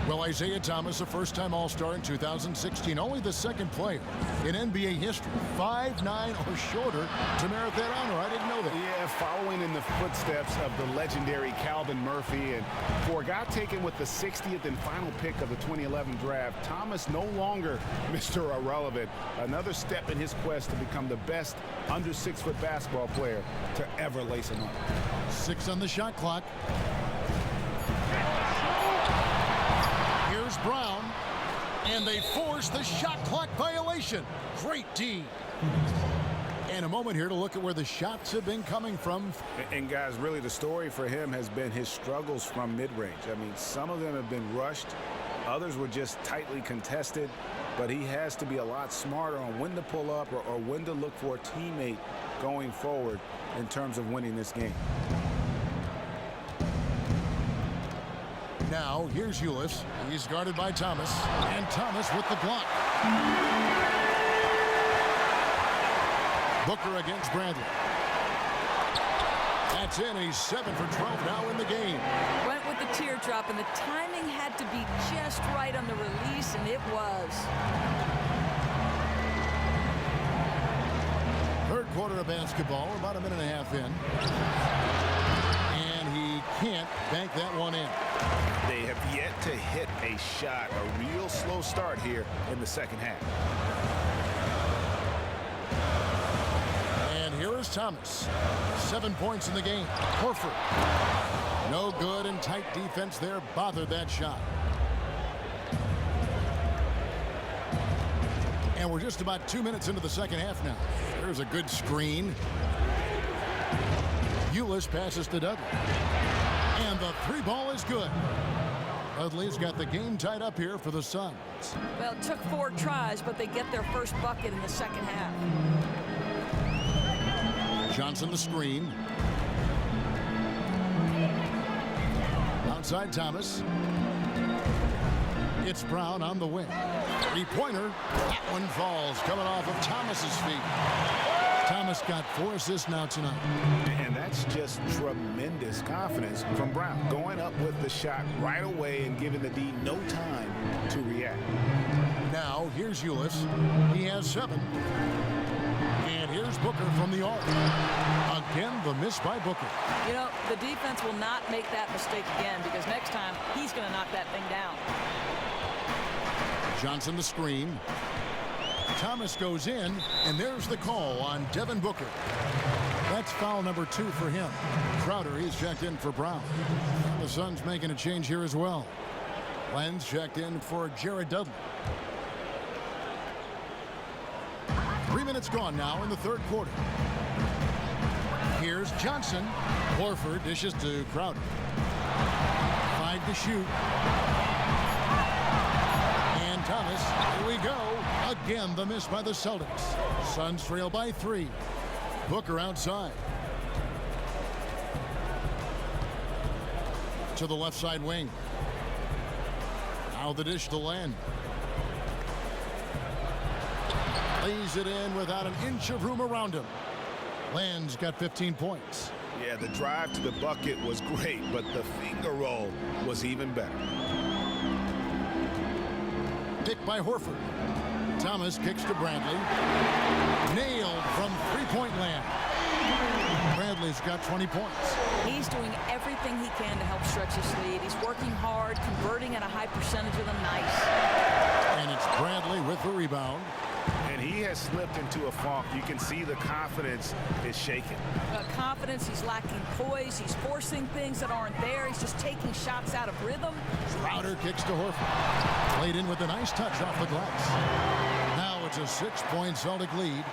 Well, Isaiah Thomas, a first-time All-Star in 2016, only the second player in NBA history, 5'9" or shorter, to merit that honor. I didn't know that. Yeah, following in the footsteps of the legendary Calvin Murphy. And for a guy taken with the 60th and final pick of the 2011 draft, Thomas no longer Mr. Irrelevant. Another step in his quest to become the best under 6-foot basketball player to ever lace him up. 6 on the shot clock. Here's Brown, and they force the shot clock violation. Great D. And a moment here to look at where the shots have been coming from. And guys, really the story for him has been his struggles from mid-range. I mean, some of them have been rushed. Others were just tightly contested. But he has to be a lot smarter on when to pull up or when to look for a teammate going forward in terms of winning this game. Now, here's Ulis. He's guarded by Thomas. And Thomas with the block. Booker against Bradley. That's in. He's 7 for 12 now in the game. Went with the teardrop, and the timing had to be just right on the release, and it was. Third quarter of basketball, about a minute and a half in. And he can't bank that one in. They have yet to hit a shot, a real slow start here in the second half. And here is Thomas. 7 points in the game. Horford. No good, and tight defense there bothered that shot. And we're just about 2 minutes into the second half now. There's a good screen. Ulis passes to Dudley. And the three ball is good. Dudley's got the game tied up here for the Suns. Well, it took 4 tries, but they get their first bucket in the second half. Johnson the screen. Outside Thomas. It's Brown on the wing. Three-pointer. That one falls, coming off of Thomas's feet. Thomas got 4 assists now tonight. And that's just tremendous confidence from Brown. Going up with the shot right away and giving the D no time to react. Now, here's Ulis. He has 7. And here's Booker from the arc. Again, the miss by Booker. You know, the defense will not make that mistake again because next time he's going to knock that thing down. Johnson the screen. Thomas goes in, and there's the call on Devin Booker. That's foul number 2 for him. Crowder, he's checked in for Brown. The Suns making a change here as well. Lenz checked in for Jared Dudley. 3 minutes gone now in the third quarter. Here's Johnson. Horford dishes to Crowder. 5 to shoot. And Thomas, here we go. Again, the miss by the Celtics. Suns trail by 3. Booker outside. To the left side wing. Now the dish to Len. Lays it in without an inch of room around him. Len's got 15 points. Yeah, the drive to the bucket was great, but the finger roll was even better. Picked by Horford. Thomas kicks to Bradley. Nailed from three-point land. Bradley's got 20 points. He's doing everything he can to help stretch his lead. He's working hard, converting at a high percentage of them. Nice. And it's Bradley with the rebound. And he has slipped into a funk. You can see the confidence is shaken. Confidence, he's lacking poise. He's forcing things that aren't there. He's just taking shots out of rhythm. Crowder kicks to Horford. Played in with a nice touch off the glass. Now it's a 6-point Celtic lead.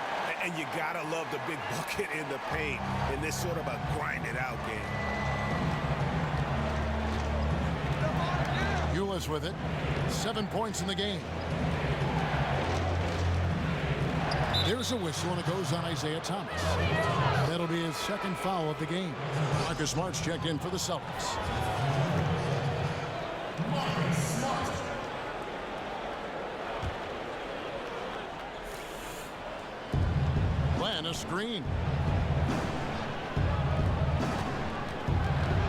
And you gotta love the big bucket in the paint in this sort of a grind-it-out game. Ulis with it. 7 points in the game. There's a whistle, and it goes on Isaiah Thomas. That'll be his second foul of the game. Marcus Smart's checked in for the Celtics. Len, a screen.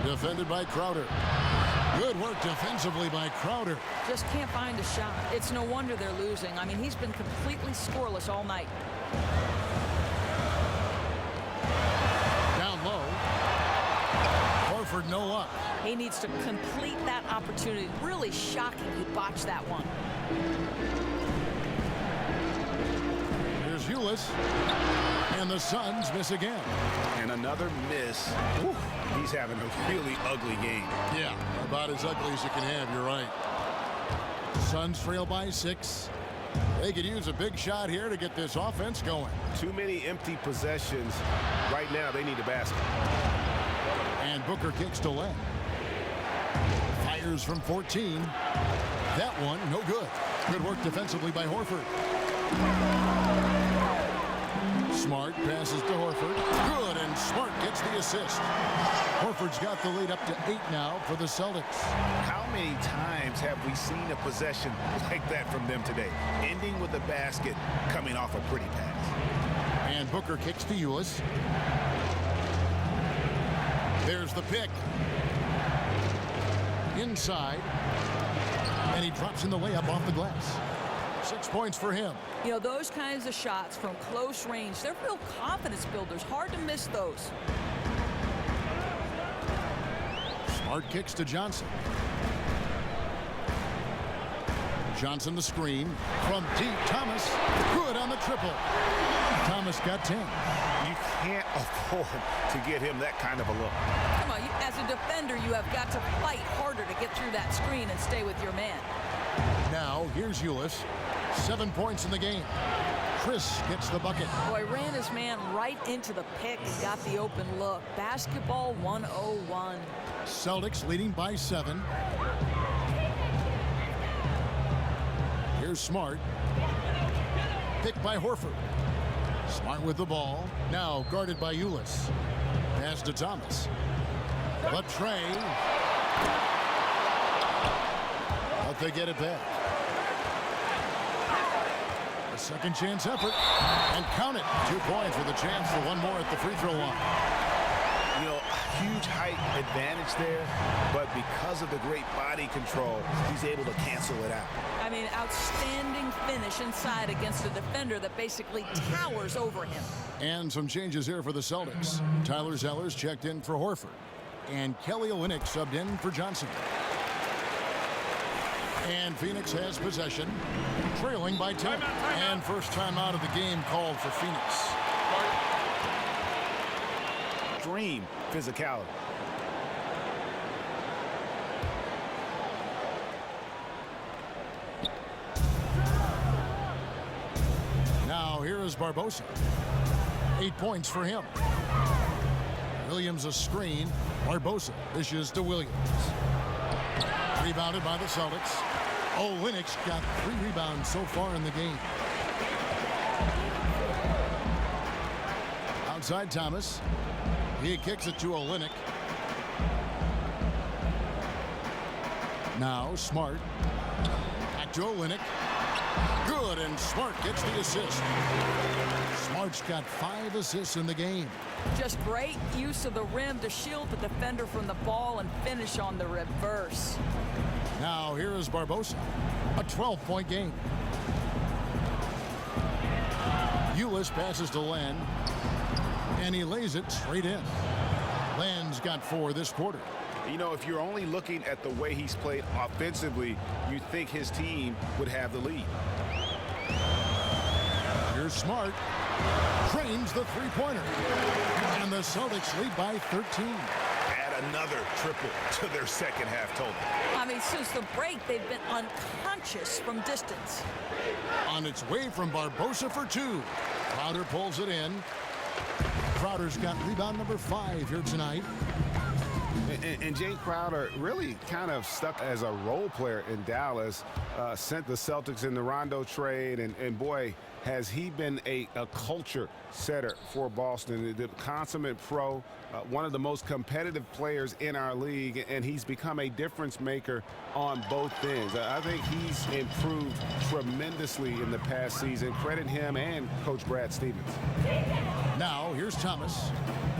Defended by Crowder. Good work defensively by Crowder. Just can't find a shot. It's no wonder they're losing. I mean, he's been completely scoreless all night. Down low. Horford no luck. He needs to complete that opportunity. Really shocking he botched that one. Here's Ulis. And the Suns miss again. And another miss. Whew, he's having a really ugly game. Yeah, about as ugly as you can have, you're right. Suns trail by 6. They could use a big shot here to get this offense going. Too many empty possessions. Right now, they need a basket. And Booker kicks to Len. Fires from 14. That one, no good. Good work defensively by Horford. Smart passes to Horford. Good, and Smart gets the assist. Horford's got the lead up to 8 now for the Celtics. How many times have we seen a possession like that from them today? Ending with a basket, coming off a pretty pass. And Booker kicks to Ulis. There's the pick. Inside. And he drops in the layup off the glass. 6 points for him. You know, those kinds of shots from close range, they're real confidence builders. Hard to miss those. Smart kicks to Johnson. Johnson the screen. From deep, Thomas. Good on the triple. Thomas got 10. You can't afford to get him that kind of a look. Come on, as a defender, you have got to fight harder to get through that screen and stay with your man. Now, here's Ulis. 7 points in the game. Chris gets the bucket. Boy, ran his man right into the pick and got the open look. Basketball 101. Celtics leading by 7. Here's Smart. Picked by Horford. Smart with the ball. Now guarded by Ulis. Pass to Thomas. The tray. But they get it back. A second chance effort. And count it. 2 points with a chance for one more at the free throw line. You know, huge height advantage there, but because of the great body control, he's able to cancel it out. I mean, outstanding finish inside against a defender that basically towers over him. And some changes here for the Celtics. Tyler Zellers checked in for Horford. And Kelly Olynyk subbed in for Johnson. And Phoenix has possession, trailing by 10. And first time out of the game called for Phoenix. Extreme physicality. Now here is Barbosa. 8 points for him. Williams a screen. Barbosa dishes to Williams. Rebounded by the Celtics. Olynyk's got 3 rebounds so far in the game. Outside Thomas. He kicks it to Olynyk. Now Smart. Back to Olynyk. Good, and Smart gets the assist. Smart's got 5 assists in the game. Just great use of the rim to shield the defender from the ball and finish on the reverse. Now here is Barbosa. A 12-point game. Ulis passes to Len. And he lays it straight in. Len's got 4 this quarter. You know, if you're only looking at the way he's played offensively, you'd think his team would have the lead. Here's Smart. Trains the three-pointer. And the Celtics lead by 13. Add another triple to their second half total. I mean, since the break, they've been unconscious from distance. On its way from Barbosa for 2. Crowder pulls it in. Crowder's got rebound number 5 here tonight. And Jay Crowder really kind of stuck as a role player in Dallas, sent the Celtics in the Rondo trade, and boy, has he been a culture setter for Boston. The consummate pro, one of the most competitive players in our league, and he's become a difference maker on both ends. I think he's improved tremendously in the past season. Credit him and Coach Brad Stevens. Now, here's Thomas.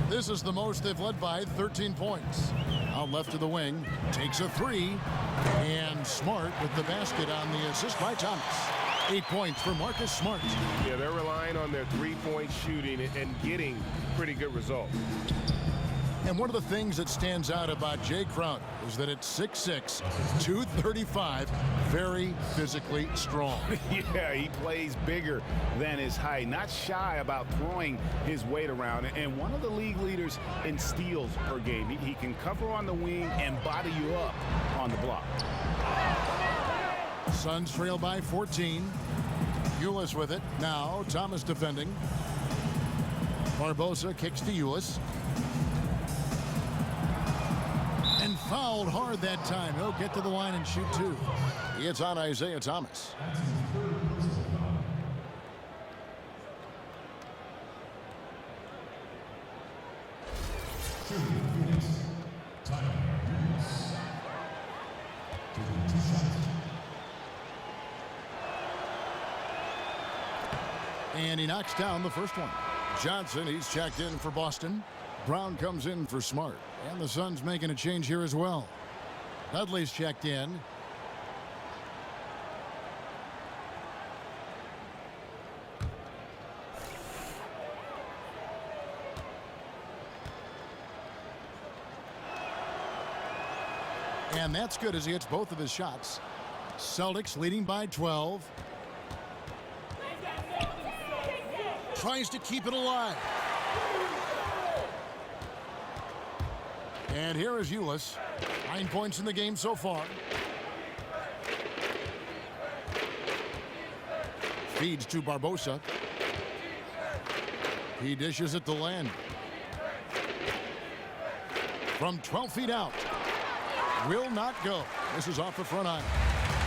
This is the most they've led by 13 points. Out left to the wing, takes a 3, and Smart with the basket on the assist by Thomas. 8 points for Marcus Smart. Yeah, they're relying on their three-point shooting and getting pretty good results. And one of the things that stands out about Jay Crowder is that at 6'6", 235, very physically strong. Yeah, he plays bigger than his height, not shy about throwing his weight around, and one of the league leaders in steals per game. He can cover on the wing and body you up on the block. Suns trail by 14. Ulis with it. Now Thomas defending. Barbosa kicks to Ulis. And fouled hard that time. He'll get to the line and shoot 2. It's on Isaiah Thomas. And he knocks down the first one. Johnson, he's checked in for Boston. Brown comes in for Smart. And the Suns making a change here as well. Dudley's checked in. And that's good as he hits both of his shots. Celtics leading by 12. Tries to keep it alive. And here is Ulis. 9 points in the game so far. Feeds to Barbosa. He dishes it to Len. From 12 feet out. Will not go. This is off the front iron.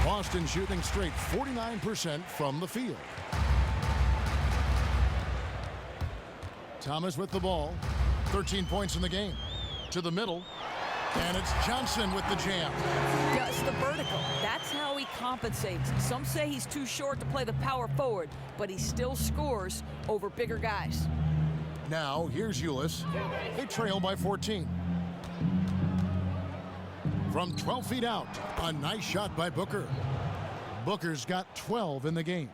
Boston shooting straight 49% from the field. Thomas with the ball. 13 points in the game. To the middle. And it's Johnson with the jam. Yeah, it's the vertical. That's how he compensates. Some say he's too short to play the power forward, but he still scores over bigger guys. Now, here's Ulis. They trail by 14. From 12 feet out, a nice shot by Booker. Booker's got 12 in the game.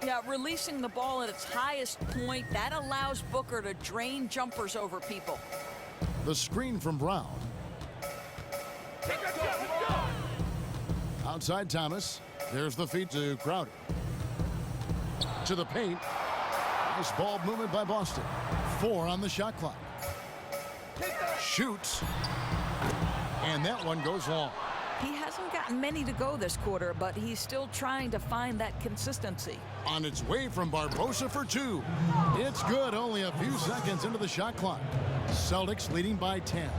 Yeah, releasing the ball at its highest point, that allows Booker to drain jumpers over people. The screen from Brown. Outside Thomas. There's the feed to Crowder. To the paint. Nice ball movement by Boston. 4 on the shot clock. Shoots. And that one goes long. He hasn't gotten many to go this quarter, but he's still trying to find that consistency. On its way from Barbosa for 2. It's good, only a few seconds into the shot clock. Celtics leading by 10.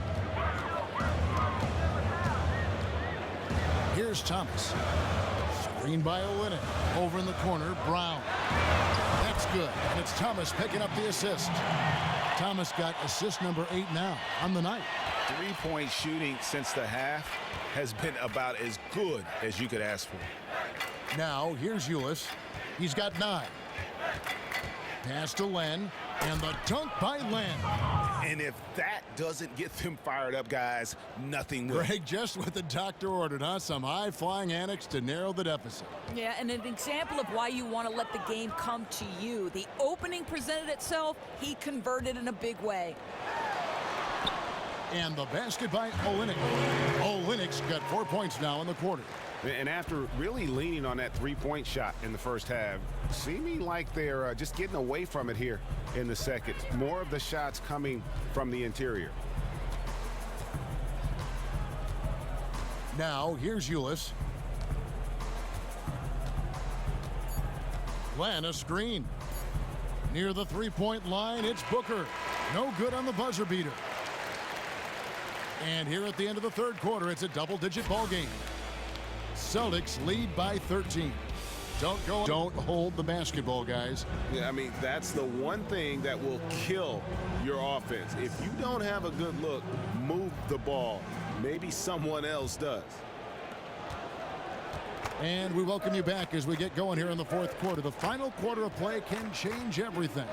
Here's Thomas. Screen by Olynyk. Over in the corner, Brown. That's good. And it's Thomas picking up the assist. Thomas got assist number 8 now on the night. Three-point shooting since the half has been about as good as you could ask for. Now, here's Ulis. He's got 9. Pass to Len. And the dunk by Len. And if that doesn't get them fired up, guys, nothing will. Greg, just what the doctor ordered, huh? Some high-flying antics to narrow the deficit. Yeah, and an example of why you want to let the game come to you. The opening presented itself, he converted in a big way. And the basket by Olynyk. Olynyk's got 4 points now in the quarter. And after really leaning on that three-point shot in the first half, seeming like they're just getting away from it here in the second. More of the shots coming from the interior. Now, here's Ulis. Len, a screen. Near the three-point line, it's Booker. No good on the buzzer beater. And here at the end of the third quarter, it's a double-digit ball game. Celtics lead by 13. Don't hold the basketball, guys. Yeah, I mean, that's the one thing that will kill your offense. If you don't have a good look, move the ball. Maybe someone else does. And we welcome you back as we get going here in the fourth quarter. The final quarter of play can change everything.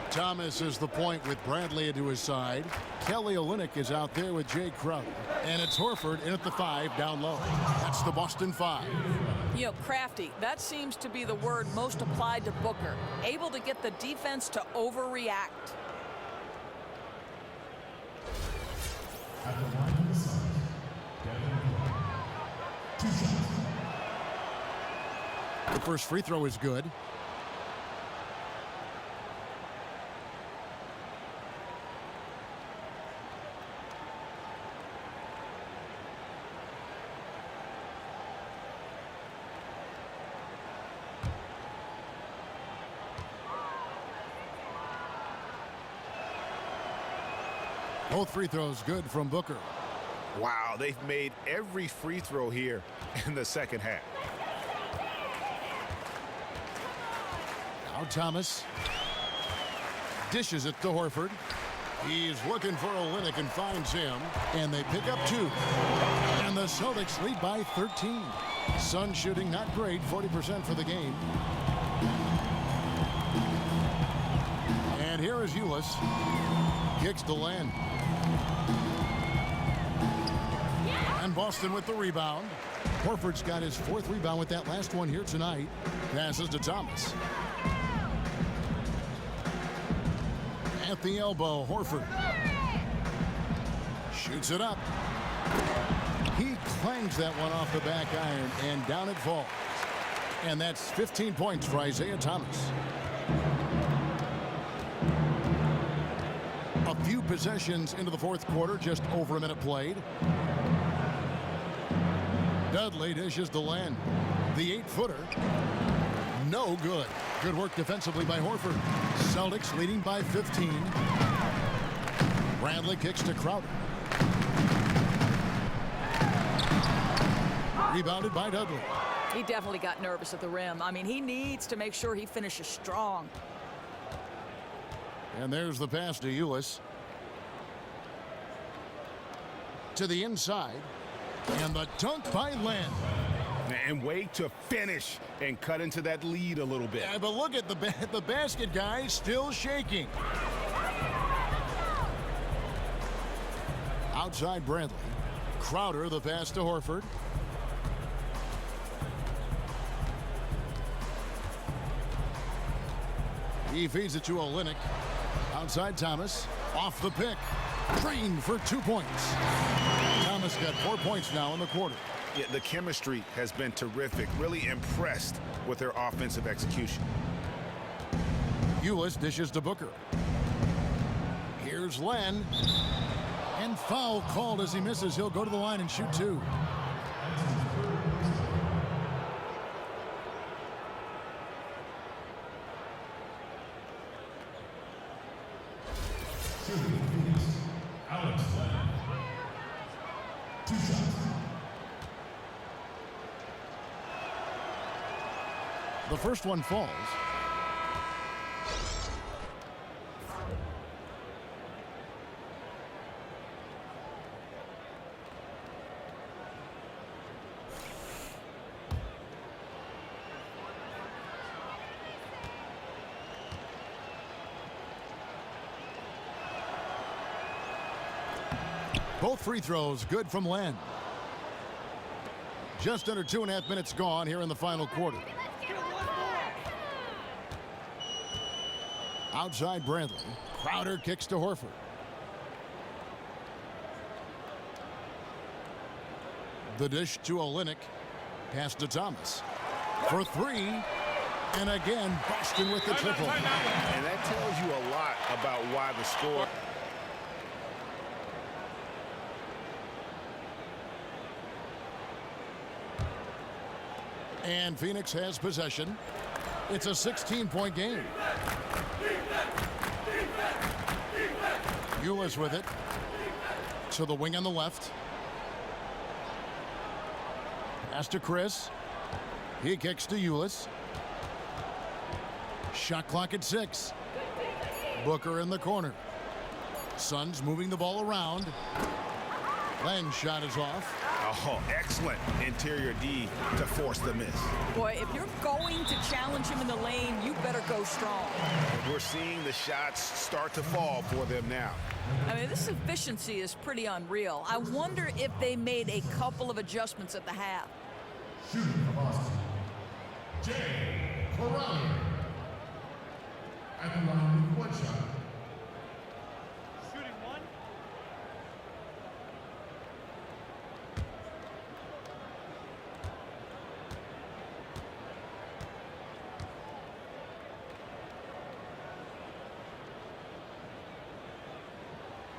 Thomas is the point with Bradley to his side. Kelly Olynyk is out there with Jay Crowder. And it's Horford in at the 5 down low. That's the Boston 5. You know, crafty, that seems to be the word most applied to Booker. Able to get the defense to overreact. The first free throw is good. Both free throws good from Booker. Wow, they've made every free throw here in the second half. Now Thomas dishes it to Horford. He's looking for Olynyk and finds him. And they pick up 2. And the Celtics lead by 13. Sun shooting not great, 40% for the game. And here is Ulis. Kicks to Len. And Boston with the rebound. Horford's got his 4th rebound with that last one here tonight. Passes to Thomas. At the elbow, Horford. Shoots it up. He clangs that one off the back iron, and down it falls. And that's 15 points for Isaiah Thomas. A few possessions into the fourth quarter, just over a minute played. Dudley dishes to Len. The 8-footer. No good. Good work defensively by Horford. Celtics leading by 15. Bradley kicks to Crowder. Rebounded by Dudley. He definitely got nervous at the rim. I mean, he needs to make sure he finishes strong. And there's the pass to Ulis. To the inside. And the dunk by Len. And way to finish and cut into that lead a little bit. Yeah, but look at the basket, guys, still shaking. Outside Bradley. Crowder, the pass to Horford. He feeds it to Olynyk. Outside Thomas. Off the pick. Green for 2 points. Thomas got 4 points now in the quarter. Yeah, the chemistry has been terrific. Really impressed with their offensive execution. Ulis dishes to Booker. Here's Len. And foul called as he misses. He'll go to the line and shoot 2. The first one falls. Both free throws good from Len. Just under 2.5 minutes gone here in the final quarter. Outside Bradley. Crowder kicks to Horford. The dish to Olynyk. Pass to Thomas. For 3. And again, Boston with the triple. And that tells you a lot about why the score. And Phoenix has possession. It's a 16-point game. Ulis with it. To the wing on the left. Pass to Chris. He kicks to Ulis. Shot clock at 6. Booker in the corner. Suns moving the ball around. Len's shot is off. Oh, excellent interior D to force the miss. Boy, if you're going to challenge him in the lane, you better go strong. We're seeing the shots start to fall for them now. I mean, this efficiency is pretty unreal. I wonder if they made a couple of adjustments at the half. Shooting for Boston, Jay Crowder. At the line with 1 shot. Shooting 1.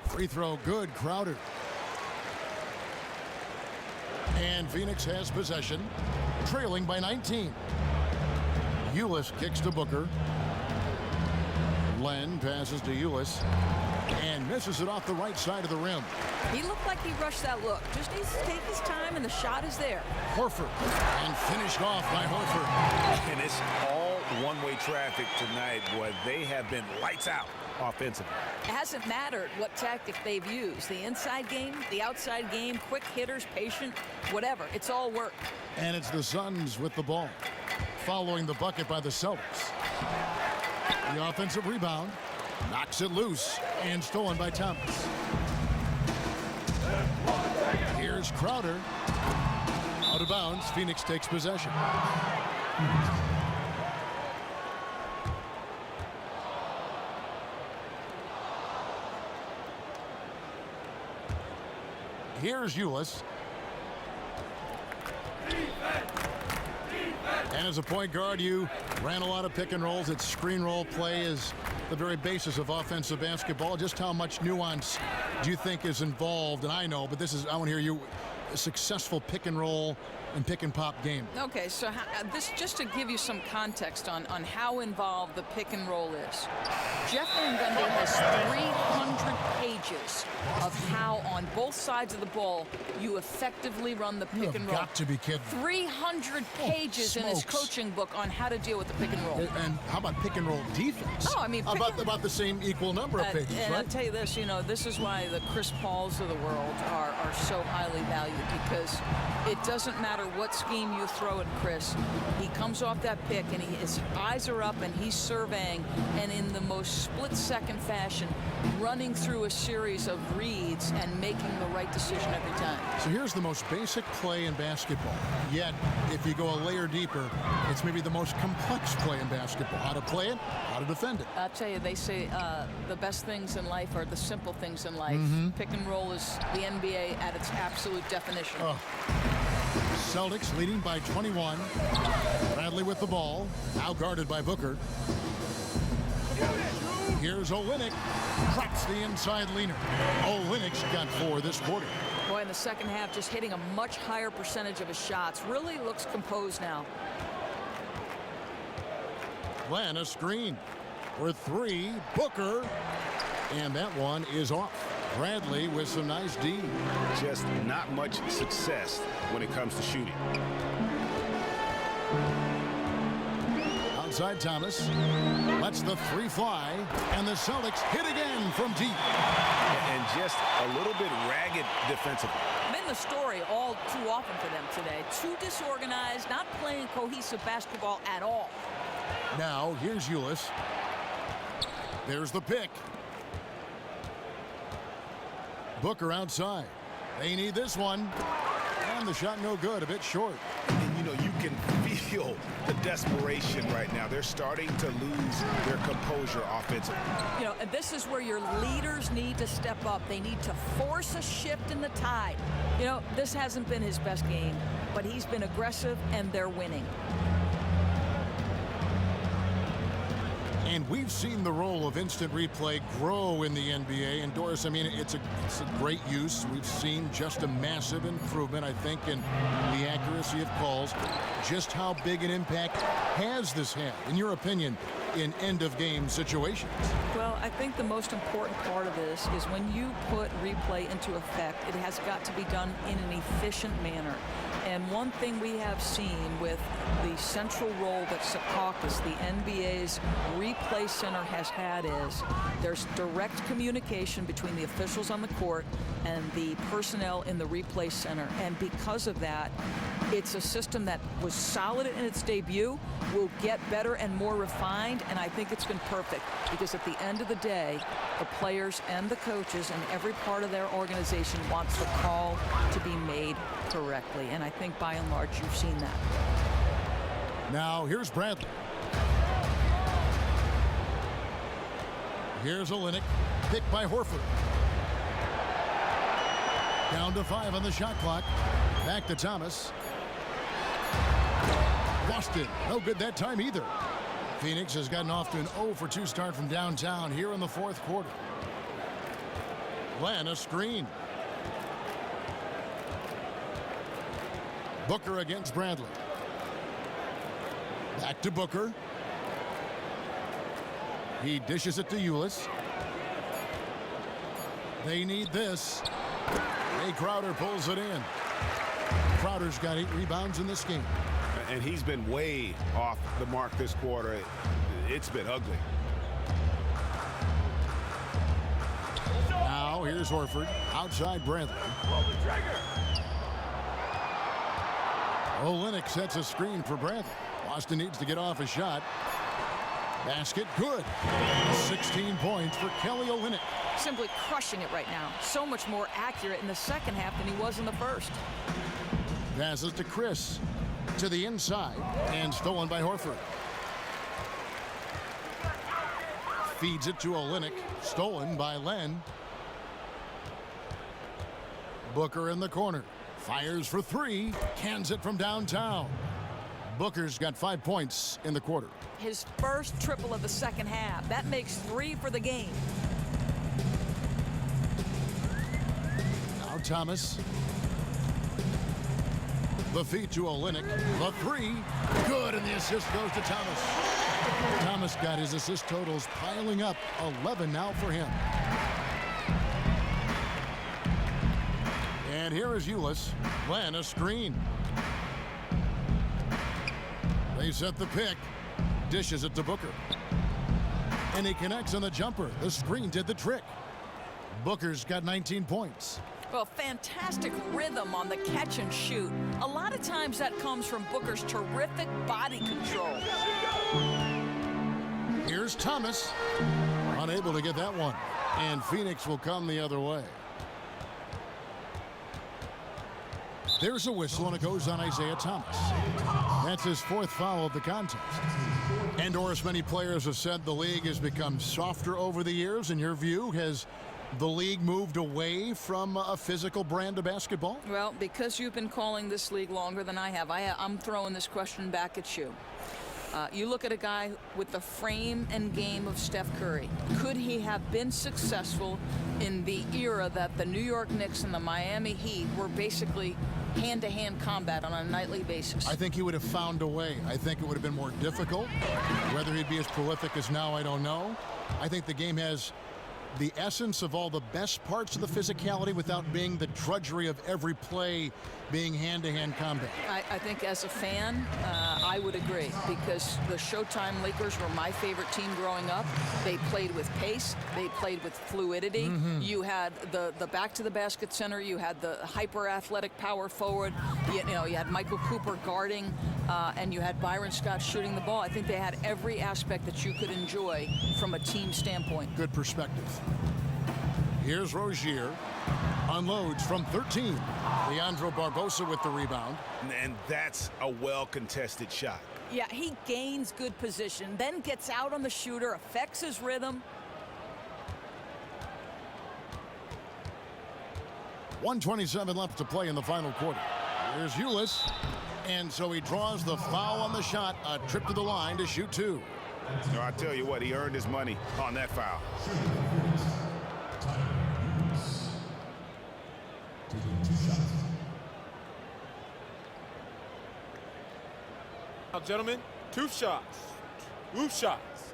Free throw good, Crowder. And Phoenix has possession, trailing by 19. Ulis kicks to Booker. Len passes to Ulis and misses it off the right side of the rim. He looked like he rushed that look. Just needs to take his time, and the shot is there. Horford, and finished off by Horford. And it's all one-way traffic tonight, boy. They have been lights out offensively. It hasn't mattered what tactic they've used. The inside game, the outside game, quick hitters, patient, whatever. It's all work. And it's the Suns with the ball, following the bucket by the Celtics. The offensive rebound, knocks it loose, and stolen by Thomas. Here's Crowder. Out of bounds, Phoenix takes possession. Here's Ulis. And as a point guard, you ran a lot of pick and rolls. Its screen roll play is the very basis of offensive basketball. Just how much nuance do you think is involved? And I know, but I want to hear a successful pick and roll and pick and pop game? Okay, so this just to give you some context on how involved the pick and roll is. Jeff Van Gundy has 300 pages of how on both sides of the ball you effectively run the pick and roll. Got to be kidding. 300 pages in his smokes. coaching book on how to deal with the pick and roll. And how about pick and roll defense? Oh, I mean, about the same equal number of pages, and right? I'll tell you this, this is why the Chris Pauls of the world are so highly valued, because it doesn't matter what scheme you throw at Chris. He comes off that pick and his eyes are up and he's surveying, and in the most split-second fashion, running through a series of reads and making the right decision every time. So here's the most basic play in basketball. Yet, if you go a layer deeper, it's maybe the most complex play in basketball. How to play it, how to defend it. I'll tell you, they say the best things in life are the simple things in life. Pick and roll is the NBA at its absolute definition. Oh. Celtics leading by 21. Bradley with the ball, now guarded by Booker. Here's Olynyk, drops the inside leaner. Olynyk's got 4 this quarter. Boy, in the second half, just hitting a much higher percentage of his shots. Really looks composed now. Glenn, a screen for 3. Booker, and that one is off. Bradley with some nice D. Just not much success when it comes to shooting. Outside Thomas lets the 3 fly, and the Celtics hit again from deep. And just a little bit ragged defensively. Been the story all too often for them today. Too disorganized, not playing cohesive basketball at all. Now, here's Ulis. There's the pick. Booker outside. They need this one. And the shot no good, a bit short. And you can feel the desperation right now. They're starting to lose their composure offensively. And this is where your leaders need to step up. They need to force a shift in the tide. This hasn't been his best game, but he's been aggressive and they're winning. And we've seen the role of instant replay grow in the NBA. And Doris, I mean, it's a great use. We've seen just a massive improvement, I think, in the accuracy of calls. Just how big an impact has this had, in your opinion, in end-of-game situations? Well, I think the most important part of this is when you put replay into effect, it has got to be done in an efficient manner. And one thing we have seen with the central role that Secaucus, the NBA's replay center, has had is there's direct communication between the officials on the court and the personnel in the replay center. And because of that, it's a system that was solid in its debut, will get better and more refined, and I think it's been perfect because at the end of the day, the players and the coaches and every part of their organization wants the call to be made correctly, and I think by and large you've seen that. Now here's Bradley. Here's Olynyk, picked by Horford. Down to 5 on the shot clock. Back to Thomas. Lost it. No good that time either. Phoenix has gotten off to an 0-for-2 start from downtown here in the 4th quarter. Glenn, a screen. Booker against Bradley. Back to Booker. He dishes it to Ulis. They need this. Jay Crowder pulls it in. Crowder's got 8 rebounds in this game. And he's been way off the mark this quarter. It's been ugly. Now here's Horford outside Bradley. Olynyk sets a screen for Bradley. Boston needs to get off a shot. Basket good. 16 points for Kelly Olynyk. Simply crushing it right now. So much more accurate in the second half than he was in the first. Passes to Chris. To the inside. And stolen by Horford. Feeds it to Olynyk. Stolen by Len. Booker in the corner. Fires for 3. Cans it from downtown. Booker's got 5 points in the quarter. His first triple of the second half. That makes 3 for the game. Now Thomas. The feed to Olynyk. The three. Good, and the assist goes to Thomas. Thomas got his assist totals piling up. 11 now for him. And here is Ulis. Glenn, a screen. They set the pick. Dishes it to Booker. And he connects on the jumper. The screen did the trick. Booker's got 19 points. Well, fantastic rhythm on the catch and shoot. A lot of times that comes from Booker's terrific body control. Here's Thomas. Unable to get that one. And Phoenix will come the other way. There's a whistle, and it goes on Isaiah Thomas. That's his fourth foul of the contest. And Doris, many players have said the league has become softer over the years. In your view, has the league moved away from a physical brand of basketball? Well, because you've been calling this league longer than I have, I'm throwing this question back at you. You look at a guy with the frame and game of Steph Curry. Could he have been successful in the era that the New York Knicks and the Miami Heat were basically hand-to-hand combat on a nightly basis? I think he would have found a way. I think it would have been more difficult. Whether he'd be as prolific as now, I don't know. I think the game has the essence of all the best parts of the physicality without being the drudgery of every play being hand-to-hand combat. I think as a fan, I would agree, because the Showtime Lakers were my favorite team growing up. They played with pace. They played with fluidity. You had the back-to-the-basket center. You had the hyper-athletic power forward. You had Michael Cooper guarding, and you had Byron Scott shooting the ball. I think they had every aspect that you could enjoy from a team standpoint. Good perspective. Here's Rozier. Unloads from 13. Leandro Barbosa with the rebound. And that's a well-contested shot. Yeah, he gains good position, then gets out on the shooter, affects his rhythm. 1:27 left to play in the final quarter. Here's Ulis. And so he draws the foul on the shot. A trip to the line to shoot two. No, I tell you what, he earned his money on that foul. Now, gentlemen, two shots. Two shots.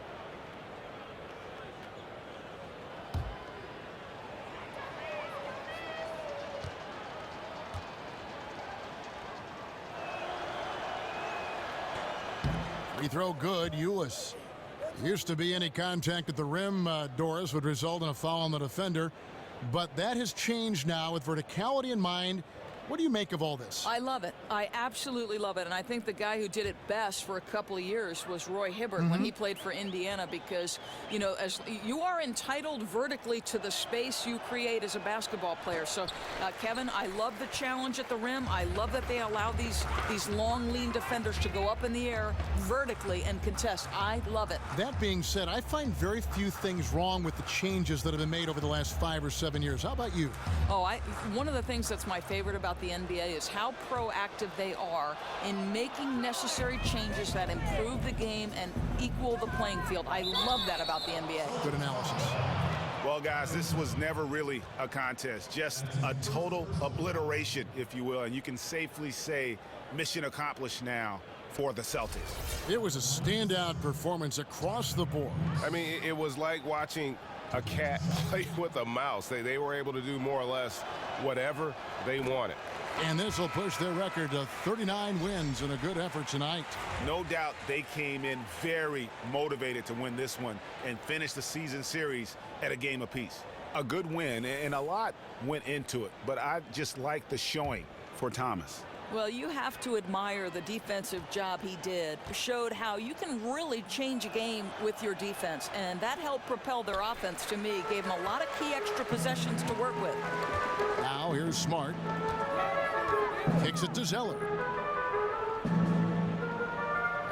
Free throw good, Ulis. Used to be any contact at the rim, Doris, would result in a foul on the defender. But that has changed now with verticality in mind. What do you make of all this? I love it. I absolutely love it. And I think the guy who did it best for a couple of years was Roy Hibbert when he played for Indiana, because, as you are entitled vertically to the space you create as a basketball player. So, Kevin, I love the challenge at the rim. I love that they allow these long, lean defenders to go up in the air vertically and contest. I love it. That being said, I find very few things wrong with the changes that have been made over the last 5 or 7 years. How about you? One of the things that's my favorite about the NBA is how proactive they are in making necessary changes that improve the game and equal the playing field. I love that about the NBA. Good analysis. Well, guys, this was never really a contest, just a total obliteration, if you will. And you can safely say mission accomplished now for the Celtics. It was a standout performance across the board. I mean, it was like watching a cat play with a mouse. They were able to do more or less whatever they wanted. And this will push their record to 39 wins in a good effort tonight. No doubt they came in very motivated to win this one and finish the season series at a game apiece. A good win, and a lot went into it, but I just like the showing for Thomas. Well, you have to admire the defensive job he did. Showed how you can really change a game with your defense, and that helped propel their offense. To me, gave them a lot of key extra possessions to work with. Now here's Smart. Kicks it to Zeller.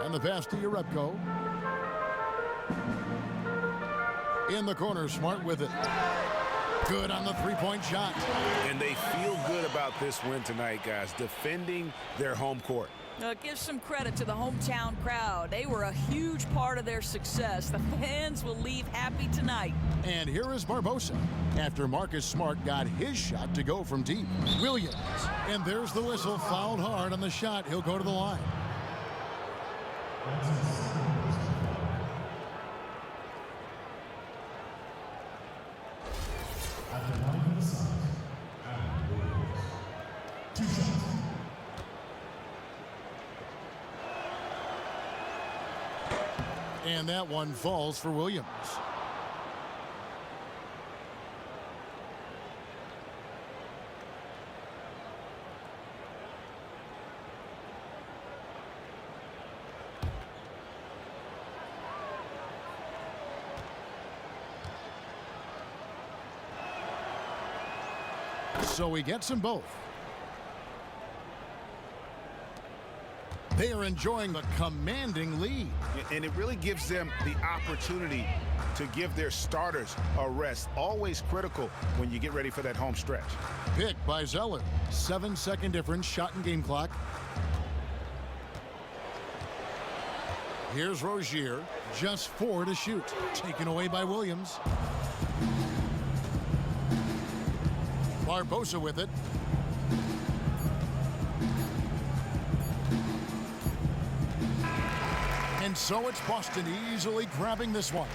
And the pass to Urepko. In the corner, Smart with it. Good on the three-point shot. And they feel good about this win tonight, guys, defending their home court. Give some credit to the hometown crowd. They were a huge part of their success. The fans will leave happy tonight. And here is Barbosa after Marcus Smart got his shot to go from deep. Williams. And there's the whistle. Fouled hard on the shot. He'll go to the line. At the line of the Suns, Adam Williams. 2 shots. And that one falls for Williams. So he gets them both. They are enjoying the commanding lead. And it really gives them the opportunity to give their starters a rest. Always critical when you get ready for that home stretch. Pick by Zeller. 7-second difference, shot and game clock. Here's Rozier, just 4 to shoot. Taken away by Williams. Barbosa with it. And so it's Boston easily grabbing this one.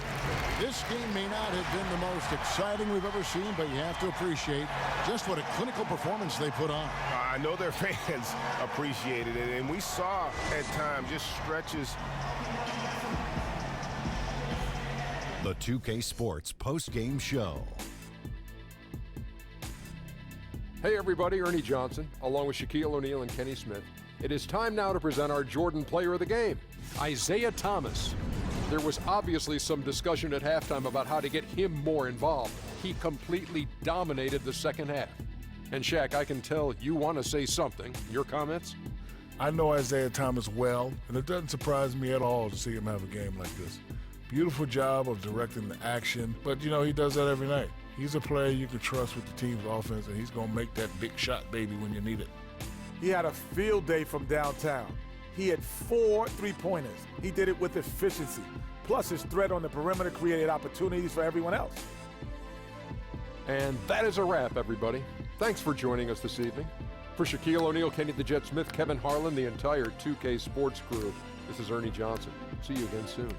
This game may not have been the most exciting we've ever seen, but you have to appreciate just what a clinical performance they put on. I know their fans appreciated it, and we saw at times just stretches. The 2K Sports post-game show. Hey everybody, Ernie Johnson, along with Shaquille O'Neal and Kenny Smith. It is time now to present our Jordan Player of the Game, Isaiah Thomas. There was obviously some discussion at halftime about how to get him more involved. He completely dominated the second half. And Shaq, I can tell you want to say something. Your comments? I know Isaiah Thomas well, and it doesn't surprise me at all to see him have a game like this. Beautiful job of directing the action, but you know, he does that every night. He's a player you can trust with the team's offense, and he's going to make that big shot, baby, when you need it. He had a field day from downtown. He had 4 3-pointers. He did it with efficiency. Plus, his threat on the perimeter created opportunities for everyone else. And that is a wrap, everybody. Thanks for joining us this evening. For Shaquille O'Neal, Kenny the Jet Smith, Kevin Harlan, the entire 2K Sports crew, this is Ernie Johnson. See you again soon.